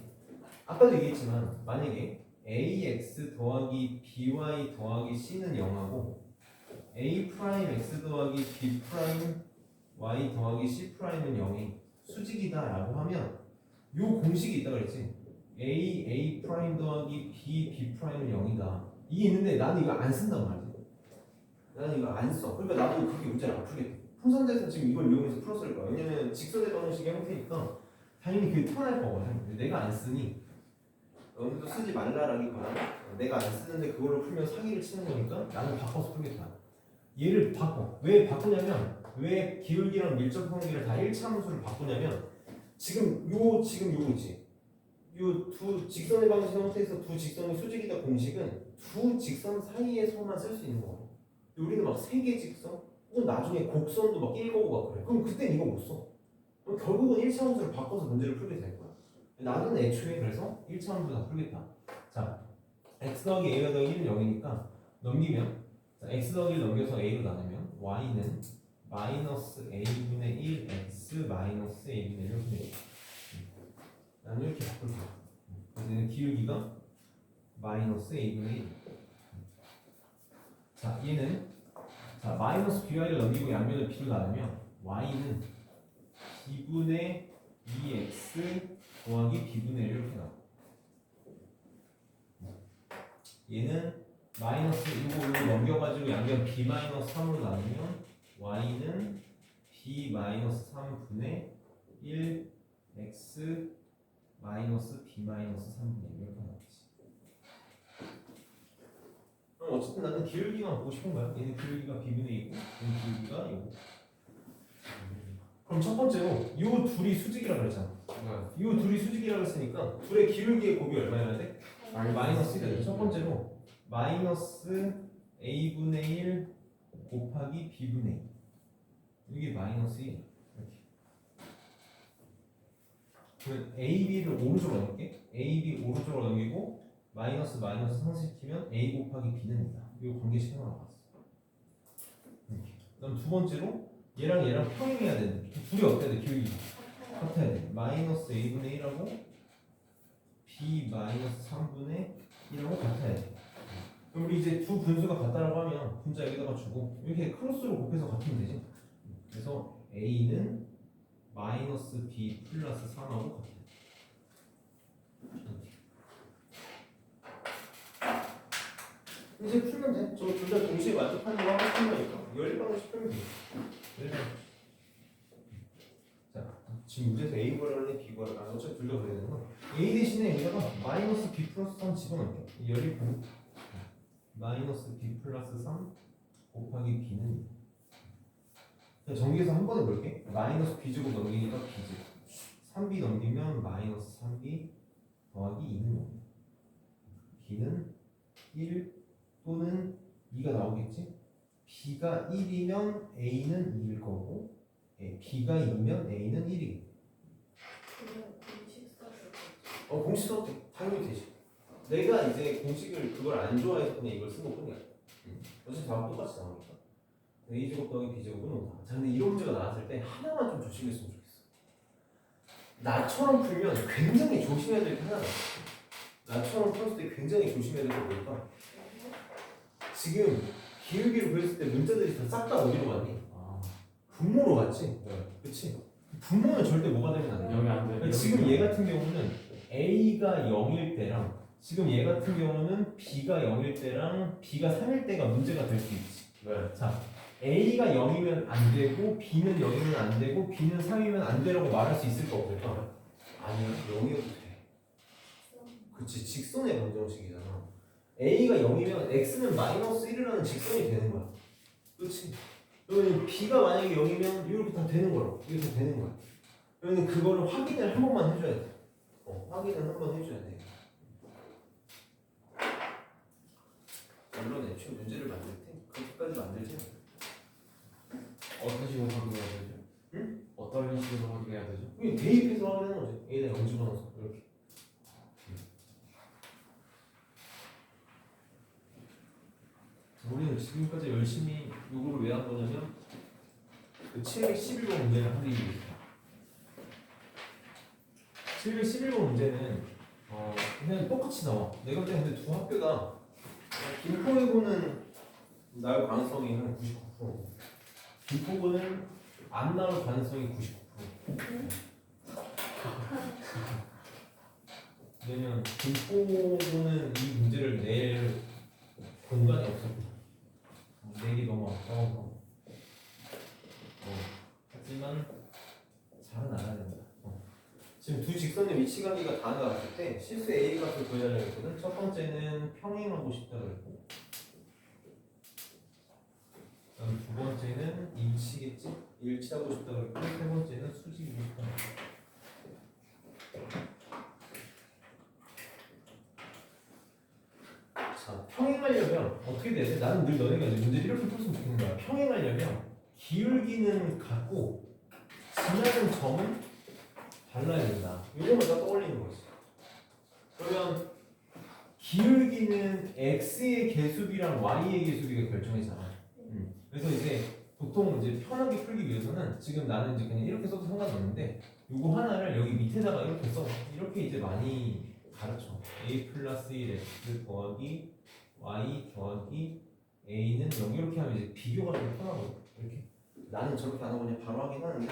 아까도 얘기했지만 만약에 ax 더하기 by 더하기 c는 0하고 a 프라임 x 더하기 b 프라임 y 더하기 c 프라임은 0이 수직이다 라고 하면 요 공식이 있다 그랬지. a 프라임 더하기 b 프라임은 0이다 이게 있는데 나는 이거 안 쓴단 말이지. 나는 이거 안 써. 그러니까 나도 그렇게 문제를 안 풀겠다. 풍선대에서 지금 이걸 이용해서 풀었을 거야. 왜냐면 직선의 방식의 형태니까 당연히 그게 편할 거거든. 내가 안 쓰니 너네도 쓰지 말라라기보다 내가 안 쓰는데 그걸로 풀면 사기를 치는 거니까 나는 바꿔서 풀겠다. 얘를 바꿔. 왜 바꾸냐면 왜 기울기랑 밀접 관계를 다 1차 함수를 바꾸냐면 지금 요거 있지. 요 두 직선의 방식 형태에서 두 직선이 수직이다 공식은 두 직선 사이에서만 쓸 수 있는 거야. 우리는 막 세 개 직선 혹은 나중에 곡선도 막 끼고 막 그래. 그럼 그땐 이거 못 써. 그럼 결국은 1차 함수를 바꿔서 문제를 풀게 될 거야. 나는 애초에 그래서 1차 함수 다 풀겠다. 자, x 더하기 a가 더하기 1은 0이니까 넘기면 자, x 더하기를 넘겨서 a로 나누면 y는 마이너스 a분의 1 x 마이너스 a분의 1 이렇게 돼요. 나는 이렇게 바꿀게요. 그래서 얘는 기울기가 마이너스 a분의 1. 자, 얘는 자 마이너스 by를 넘기고 양면을 b로 나누면 y는 b분의 2x 더하기 b분의 1 이렇게 나와. 얘는 마이너스 1로 넘겨가지고 양변 b 마이너스 3으로 나누면 y는 b 마이너스 3분의 1 x 마이너스 b 마이너스 3분의 1 이렇게 나오지. 그럼 어쨌든 나는 기울기만 보고 싶은 거야. 얘는 기울기가 b분의 2고 얘는 기울기가 이거. 그럼 첫 번째로 요 둘이 수직이라고 그랬잖아. 요 둘이 수직이라고 했으니까 둘의 기울기의 곱이 얼마여야 돼? 마이너스 1이야. 첫 번째로 마이너스 a분의 1 곱하기 b분의 2 이게 마이너스 1 이렇게. 그러면 a, b를 오른쪽으로 넘길게. a, b 오른쪽으로 넘기고 마이너스 마이너스 상쇄시키면 a 곱하기 b는 2다. 이거 관계식 하나 나왔어. 이렇게. 그다음 두 번째로 얘랑 얘랑 평행해야 되는데 둘이 어때야 돼? 기울기 같아야 돼. 마이너스 a분의 1하고 b 마이너스 3분의 1하고 같아야 돼. 그럼 우리 이제 두 분수가 같다라고 하면 분자 여기다가 주고 이렇게 크로스로 곱해서 같으면 되지. 그래서 a는 마이너스 b 플러스 3하고 같아. 이제 풀면 돼. 저 둘 다 동시에 만족하는 거 하고 싶은 거니까 열방식 풀면 돼. 자, 지금 문제에서 a 구하라는 b 구하라. 어차피 둘 다 그래야 되는 거. a 대신에 여기다가 마이너스 b 플러스 3 집어넣을게. 열이 고 마이너스 b 플러스 3 곱하기 b는 전기에서 한 번에 볼게. 마이너스 b제곱 넘기니까 b제곱 3b 넘기면 마이너스 3b 더하기 2는 0 b는 1 또는 2가 나오겠지. b가 1이면 a는 2일 거고 b가 2면 a는 1이겠지. 공식 써도 돼. 당연히 되지. 내가 이제 공식을 그걸 안 좋아해서 그냥 이걸 쓴 것뿐이야. 어차피 답은 똑같이 나오니까. a제곱 더하기 b제곱은 5다. 자, 근데 이런 문제가 나왔을 때 하나만 좀 조심했으면 좋겠어. 나처럼 풀면 굉장히 조심해야 될 게 하나가 있어. 나처럼 풀었을 때 굉장히 조심해야 될 게 뭘까? 지금 기울기를 구했을 때 문자들이 다 싹 다 어디로 갔니? 분모로 갔지? 그치? 분모는 절대 뭐가 되면 안 돼. 여기 안 돼. 그러니까 지금 얘 같은 경우는 a가 0일 때랑 지금 얘 같은 경우는 b가 0일 때랑 b가 3일 때가 문제가 될 수 있지. 네. 자, a가 0이면 안 되고 b는 0이면 안 되고 b는 3이면 안 되라고 말할 수 있을까 없을까? 아니야, 0이어도 돼. 그치, 직선의 방정식이잖아. a가 0이면 x는 마이너스 1이라는 직선이 되는 거야. 그치? 그러면 b가 만약에 0이면 이렇게 다 되는 거라고. 이게 다 되는 거야. 그러면 그거를 확인을 한 번만 해줘야 돼. 확인을 한 번 해줘야 돼. 물론 애초에 문제를 만들 때 그렇게까지 만들지 않아. 어떤 식으로 확인해야 되죠? 응? 어떤 식으로 확인해야 되죠? 그냥 대입해서 확인하는 거지. A에다 0 집어넣어서 이렇게. 우리는 지금까지 열심히 요거를 왜 한 거냐면 그 711번 문제를 하기 위해서. 711번 문제는 그냥 똑같이 나와. 내가 볼때 근데 두 학교가 김포에고는 나올 가능성이 한 99%고 김포고는 안 나올 가능성이 99%. 왜냐면 김포고는 이 문제를 낼 공간이 없었고 내기 너무 아까워서 하지만 잘은 알아야 된다. 지금 두 직선의 위치 관계가 다 나왔을 때 실수 A 값을 구해달라고 했거든. 첫 번째는 평행하고 싶다고 했고 그다음 두 번째는 일치겠지? 일치하고 싶다고 했고 세 번째는 수직이고 싶다고 했고 자, 평행하려면 어떻게 돼야 돼? 나는 늘 너네가 이제 문제를 이렇게 풀었으면 좋겠는 거야. 평행하려면 기울기는 같고 지나는 점은 달라야 된다. 이런 걸 다 떠올리는 거지. 그러면 기울기는 x의 개수비랑 y의 개수비가 결정이잖아. 그래서 이제 보통 이제 편하게 풀기 위해서는 지금 나는 이제 그냥 이렇게 써도 상관없는데 요거 하나를 여기 밑에다가 이렇게 써. 이렇게 이제 많이 가르쳐. a 플러스 1x 더하기 y 더하기 a는 여기 이렇게 하면 이제 비교가 되게 편하거든. 이렇게. 나는 저렇게 안 하고 그냥 바로 하긴 하는데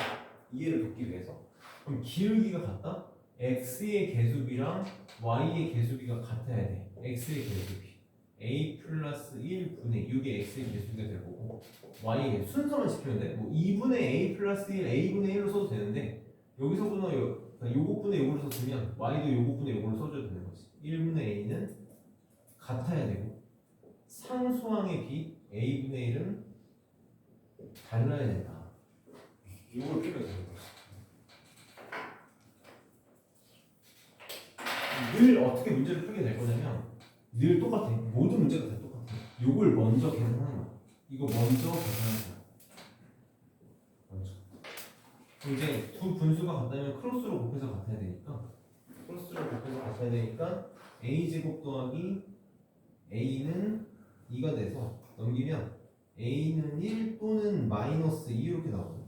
이해를 돕기 위해서. 그럼 기울기가 같다? x의 개수비랑 y의 개수비가 같아야 돼. x의 개수비. a 플러스 1분의 6의 x의 개수비가 될 거고 y의 개수. 순서만 지키면 돼. 뭐 2분의 a 플러스 1, a분의 1로 써도 되는데 여기서부터 요것분의 요거를 썼으면 y도 요것분의 요거를 써줘야 되는 거지. 1분의 a는 같아야 되고 상수항의 b, a분의 1은 달라야 된다. 요걸 풀면 되는 거지. 늘 어떻게 문제를 풀게 될 거냐면 늘 똑같아. 모든 문제가 다 똑같아. 요걸 먼저 계산하는 거야. 이거 먼저 계산하는 거야. 먼저. 이제 두 분수가 같다면 크로스로 곱해서 같아야 되니까 크로스로 곱해서 같아야 되니까 a제곱 더하기 a는 2가 돼서 넘기면 a는 1 또는 마이너스 2 이렇게 나오거든.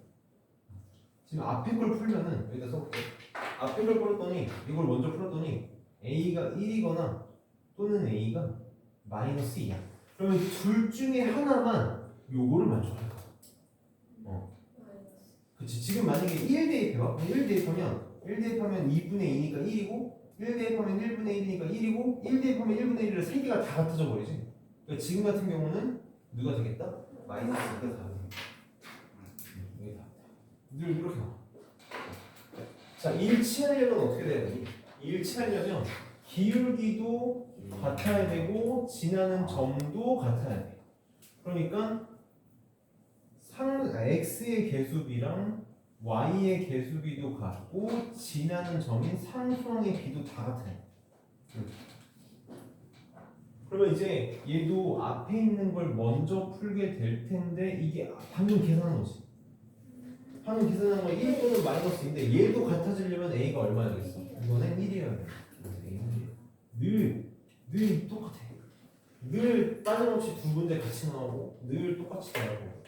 지금 앞에 걸 풀면은 여기다 써볼게. 앞에 걸 풀었더니 이걸 먼저 풀었더니 a가 1이거나 또는 a가 마이너스 2야. 그러면 둘 중에 하나만 요거를 만족할 거야. 그치. 지금 만약에 1 대입해봐. 1 대입하면 2분의 2니까 1이고 1 대입하면 1분의 1이니까 1이고 1 대입하면 1분의 1이라 세 개가 다 같아져 버리지. 그러니까 지금 같은 경우는 누가 되겠다? 마이너스 2가 다 되겠다. 여기 다. 늘 이렇게 나와. 자, 일치하려면 어떻게 돼야 되니? 일치하려면 기울기도 같아야 되고 지나는 점도 같아야 돼. 그러니까 x의 개수비랑 y의 개수비도 같고 지나는 점인 상수항의 비도 다 같아요. 그러면 이제 얘도 앞에 있는 걸 먼저 풀게 될 텐데 이게 방금 계산한 거지. 방금 계산한 거 1 또는 마이너스인데 얘도 같아지려면 a가 얼마야겠어? 이거는 1이어야 돼. 늘 똑같아. 늘 빠짐없이 두 문제 같이 나오고 늘 똑같이 나오고.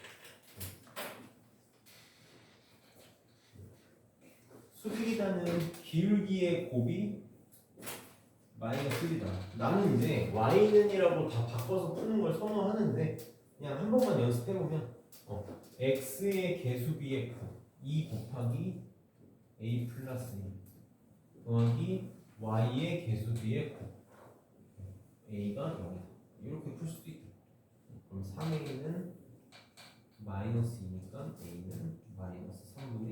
수직이다는 기울기의 곱이 마이너스 1이다. 나는 이제 y는이라고 다 바꿔서 푸는 걸 선호하는데 그냥 한 번만 연습해보면 x의 개수비의 곱 2 곱하기 a 플러스 1 더하기 y의 개수비의 곱 a가 0이다. 이렇게 풀 수도 있다. 그럼 3a는 마이너스 2니까 a는 마이너스 3분의 2.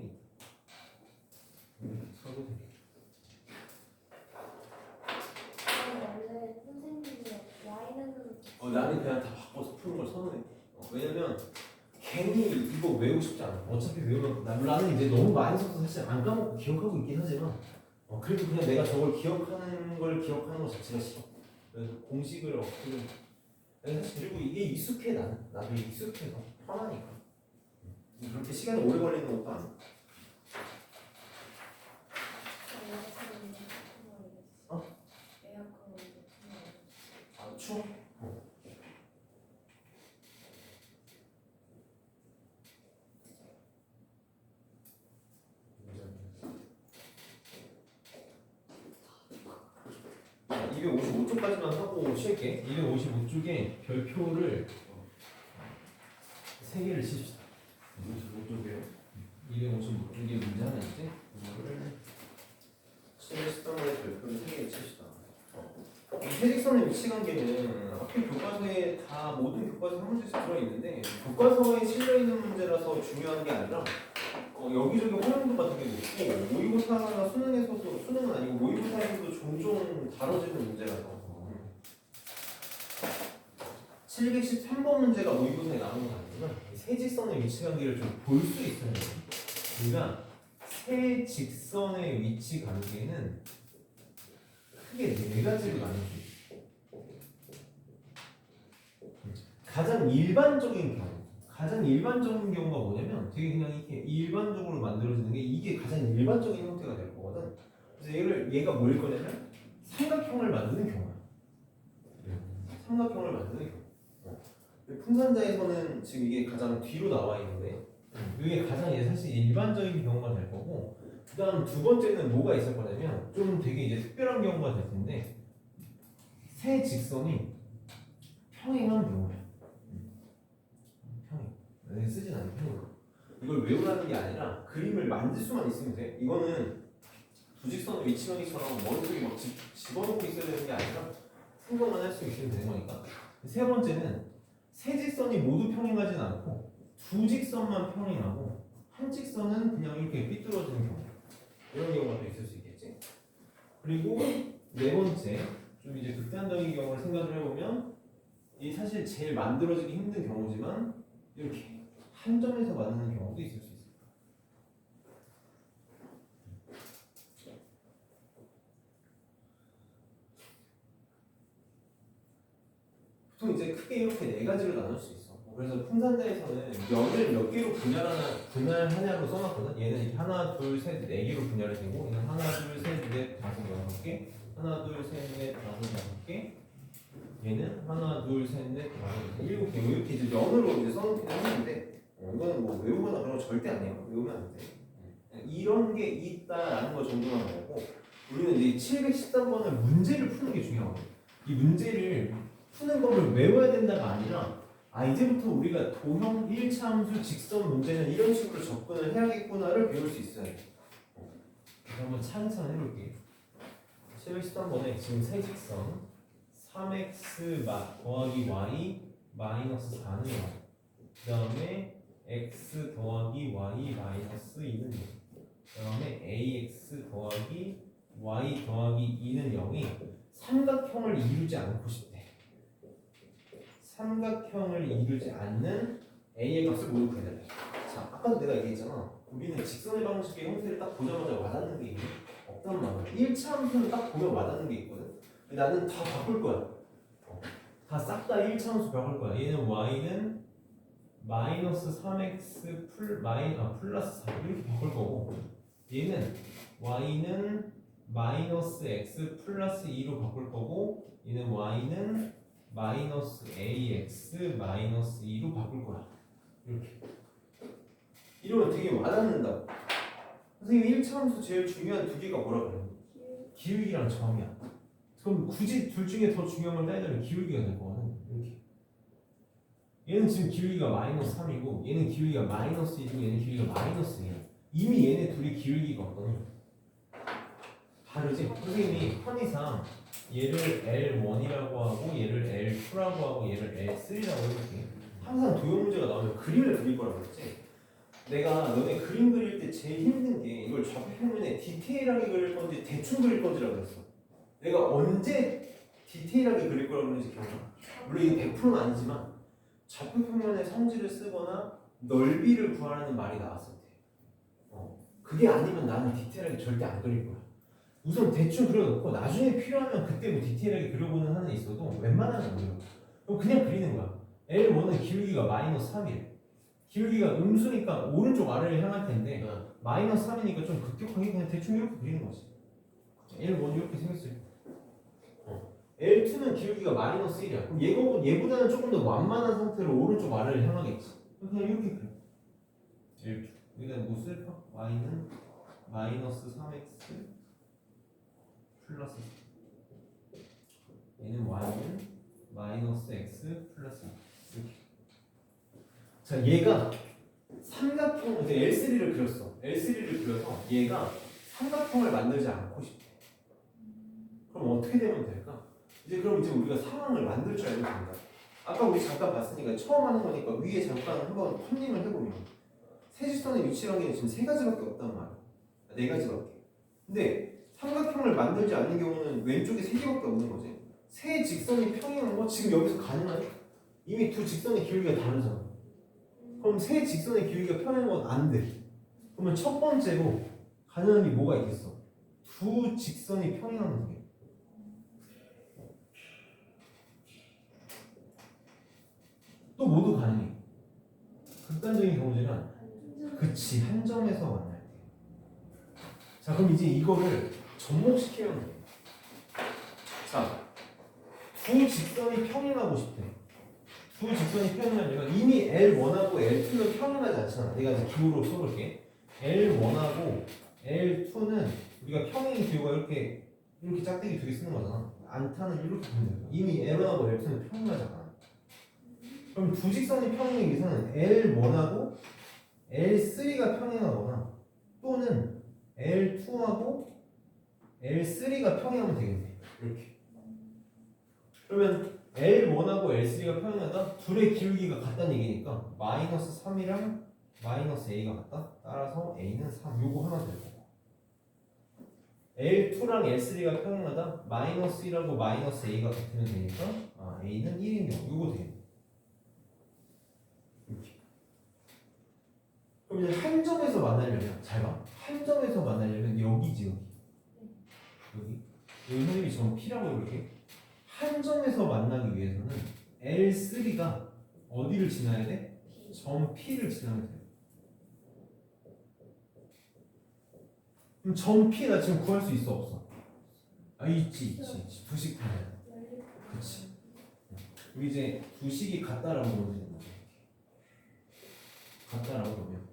이렇게 써도 되겠다. 원래 선생님이 y는 나는 그냥 다 바꿔서 푸는 걸 선호해. 왜냐면 괜히 이거 외우고 싶지 않아. 어차피 외우면 나는 이제 너무 많이 써서 사실 안 까먹고 기억하고 있긴 하지만 그래도 그냥 내가 저걸 기억하는 것 자체가 싫어. 그래서 공식을 어떻게 그리고 이게 익숙해. 나도 익숙해서 편하니까. 그렇게 시간이 오래 걸리는 것도 아니고. 아, 추워? 자, 255쪽까지만 하고 쉴게. 255쪽에 별표를 3개를 칩시다. 55쪽이에요? 255쪽에 문제 하나 있지? 이거를 실습당의 별표를 3개를 칩시다. 이 세직선의 위치관계는 학교 교과서에 다 모든 교과서 한 문제씩 들어있는데 교과서에 실려있는 문제라서 중요한 게 아니라 여기저기 활용도 같은 게 있고 모의고사가 수능에서도 수능은 아니고 모의고사에서도 종종 다뤄지는 문제라서 713번 문제가 모의고사에 나오는 거 아니지만 세직선의 위치관계를 좀 볼 수 있어야 돼요. 그러니까 세직선의 위치관계는 크게 4가지로 나눠집니다. 가장 일반적인 경우가 뭐냐면 되게 그냥 이렇게 일반적으로 만들어지는 게 이게 가장 일반적인 형태가 될 거거든. 그래서 얘가 뭐일 거냐면 삼각형을 만드는 경우야. 삼각형을 만드는 경우. 풍산자에서는 지금 이게 가장 뒤로 나와 있는데 이게 가장 이제 사실 일반적인 경우가 될 거고, 그다음 두 번째는 뭐가 있을 거냐면 좀 되게 이제 특별한 경우가 될 텐데 세 직선이 평행한 경우야. 평행. 쓰진 않는 평행. 이걸 외우라는 게 아니라 그림을 만들 수만 있으면 돼. 이거는 두 직선의 위치관이처럼 머릿속에 막 집어넣고 있어야 되는 게 아니라 생각만 할 수 있으면 되는 거니까. 세 번째는 세 직선이 모두 평행하진 않고 두 직선만 평행하고 한 직선은 그냥 이렇게 삐뚤어지는 경우, 이런 경우가 또 있을 수 있겠지. 그리고 네 번째, 좀 이제 극단적인 경우를 생각을 해보면 이 사실 제일 만들어지기 힘든 경우지만 이렇게 한 점에서 만나는 경우도 있을 수 있어요. 보통 이제 크게 이렇게 네 가지로 나눌 수 있어. 그래서 풍산자에서는 면을 몇 개로 분할하냐로 써놨거든. 얘는 이렇게 하나, 둘, 셋, 네 개로 분할이 되고, 얘는 하나, 둘, 셋, 넷, 다섯, 여섯 개, 하나, 둘, 셋, 넷, 다섯 개, 얘는 하나, 둘, 셋, 넷, 다섯, 일곱 개. 이렇게 이제 면으로 이제 써놓긴 하는데, 이거는 뭐 외우거나 그런 거 절대 아니에요. 외우면 안 돼. 이런 게 있다라는 거 정도만 알고, 우리는 이제 713번을 문제를 푸는 게 중요하거든. 이 문제를 푸는 법을 외워야 된다가 아니라, 이제부터 우리가 도형 1차 함수 직선 문제는 이런 식으로 접근을 해야겠구나를 배울 수 있어요. 그래서 한번 차근차근 해볼게요. 713번에 지금 세 직선 3x 더하기 y 마이너스 4는 0, 그 다음에 x 더하기 y 마이너스 2는 0, 그 다음에 ax 더하기 y 더하기 2는 0이 삼각형을 이루지 않고 싶대. 삼각형을 이루지 않는 a의 값을 모두 구해달래. 자, 아까도 내가 얘기했잖아. 우리는 직선의 방식의 형태를 딱 보자마자 와닿는 게 없단 말이야. 1차 함수는 딱 보면 와닿는 게 있거든. 근데 나는 다 바꿀 거야. 다 싹 다 1차 함수 바꿀 거야. 얘는 y는 마이너스 3x 플러스 4 이렇게 바꿀 거고, 얘는 y는 마이너스 x 플러스 2로 바꿀 거고, 얘는 y는 마이너스 ax 마이너스 2로 바꿀 거야. 이렇게. 이러면 되게 와닿는다. 선생님 1차 함수 제일 중요한 두 개가 뭐라 그래요? 기울기랑 점이야. 그럼 굳이 둘 중에 더 중요한 걸 따지자면 기울기가 될 거거든. 이렇게. 얘는 지금 기울기가 마이너스 3이고 얘는 기울기가 마이너스 2이고 얘는 기울기가 마이너스 2야. 이미 얘네 둘이 기울기가 없거든. 다르지? 선생님이 편의상 얘를 L1이라고 하고 얘를 L2라고 하고 얘를 L3라고 이렇게 항상 도형 문제가 나오면 그림을 그릴 거라고 했지. 내가 너네 그림 그릴 때 제일 힘든 게 이걸 좌표평면에 디테일하게 그릴 건지 대충 그릴 건지라고 했어. 내가 언제 디테일하게 그릴 거라고 그러는지 기억나? 물론 이게 100%는 아니지만 좌표평면에 성질을 쓰거나 넓이를 구하라는 말이 나왔었대. 그게 아니면 나는 디테일하게 절대 안 그릴 거야. 우선 대충 그려놓고 나중에 필요하면 그때 뭐 디테일하게 그려보는 한은 있어도 웬만하면 안 그려. 그럼 그냥 그리는 거야. L1은 기울기가 마이너스 3이래. 기울기가 음수니까 오른쪽 아래를 향할 텐데 마이너스 3이니까 좀 급격하게 그냥 대충 이렇게 그리는 거지. L1 이렇게 생겼을 때 L2는 기울기가 마이너스 1이야. 그럼 얘보다는 조금 더 완만한 상태로 오른쪽 아래를 향하겠지. 그냥 이렇게 그려. L2 여기다 뭐 쓸까? y는 마이너스 3x 플러스 4. 얘는 y는 마이너스 x 플러스 2. 이렇게. 자, 얘가 삼각형, L3를 그렸어. L3를 그려서 얘가 삼각형을 만들지 않고 싶대. 그럼 어떻게 되면 될까? 그럼 이제 우리가 상황을 만들 줄 알면 된다. 아까 우리 잠깐 봤으니까 처음 하는 거니까 위에 잠깐 한번 컨닝을 해보면 세직선의 위치관계는 지금 세 가지밖에 없단 말이야. 네 가지밖에. 근데 삼각형을 만들지 않는 경우는 왼쪽에 세 개밖에 없는 거지. 세 직선이 평행한 거 지금 여기서 가능하니? 이미 두 직선의 기울기가 다르잖아. 그럼 세 직선의 기울기가 평행한 건 안 돼. 그러면 첫 번째로 가능한 게 뭐가 있겠어? 두 직선이 평행하는 게. 또 모두 가능해. 극단적인 경우지만 그치, 한 점에서 만날 때. 자, 그럼 이제 이거를 접목시키면 돼. 자, 두 직선이 평행하고 싶대. 두 직선이 평행하려면 이미 L1하고 L2는 평행하지 않잖아. 내가 이제 기호로 써볼게. L1하고 L2는 우리가 평행 기호가 이렇게 짝대기 두 개 쓰는 거잖아. 안타는 이렇게 보면 돼. 이미 L1하고 L2는 평행하잖아. 그럼 두 직선이 평행하기 위해서는 L1하고 L3가 평행하거나 또는 L2하고 L3가 평행하면 되겠네. 이렇게. 그러면 L1하고 L3가 평행하다. 둘의 기울기가 같다는 얘기니까 마이너스 3이랑 마이너스 A가 같다. 따라서 A는 3. 요거 하나 될 거고. L2랑 L3가 평행하다. 마이너스 1하고 마이너스 A가 같으면 되니까 A는 1인 경우. 요거 되겠네. 이렇게. 그럼 이제 한 점에서 만나려면 잘 봐. 한 점에서 만나려면 여기지 여기. 여기 선생님이 전 P라고 이렇게 한 점에서 만나기 위해서는 L3가 어디를 지나야 돼? 점 P를 지나면 돼. 그럼 점 P 나 지금 구할 수 있어 없어? 있지. 부식하면. 그렇지. 우리 이제 부식이 같다라고 보면 돼. 같다라고 보면.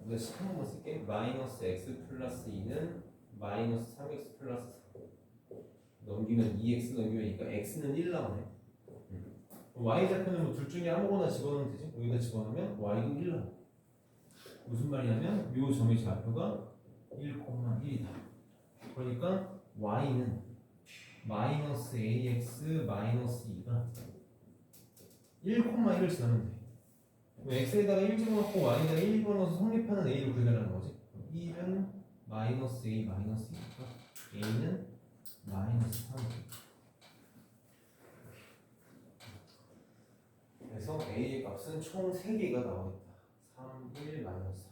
우리가 한 번만 쓸게. 마이너스 x 플러스 2는 마이너스 3x 플러스 4. 넘기면 2x 넘기면니까 x는 1 나오네. y좌표는 뭐 둘 중에 아무거나 집어넣으면 되지. 여기다 집어넣으면 y도 1 나와. 무슨 말이냐면 요 점의 좌표가 1,1이다. 그러니까 y는 마이너스 ax 마이너스 2가 1,1을 지나면 돼. x에다가 1 집어넣고 y에다가 1 집어넣어서 성립하는 a를 구해달라는 거지. 1은 마이너스 a 마이너스 2니까 a는 마이너스 3. 그래서 a의 값은 총 3개가 나오겠다. 3, 1, 마이너스 4.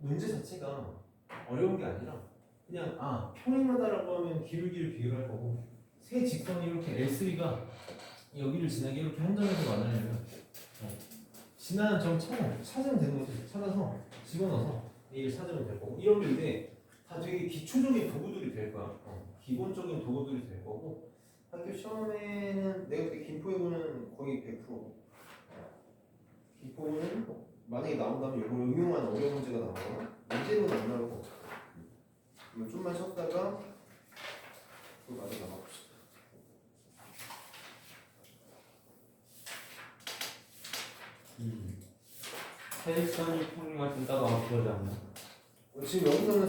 문제 자체가 어려운 게 아니라 그냥 평행하다라고 하면 기울기를 비교할 거고 세 직선이 이렇게 L3가 여기를 지나게 이렇게 한 점에서 만나려면 지나는 점 찾으면 되는 거지. 찾아서 집어넣어서 A를 찾으면 될 거고 이런 게 이제 다 되게 기초적인 도구들이 될 거야. 기본적인 도구들이 될 거고 학교 시험에는 내가 그때 김포에고는 거의 100%. 김포는 만약에 나온다면 이걸 응용한 어려운 문제가 나오거나 문제는 안 나올 거. 좀만 쉬었다가 또 마저 나가봅시다. 사직선이 평행할 땐 따로 앞으로지 않나? 지금 여기서는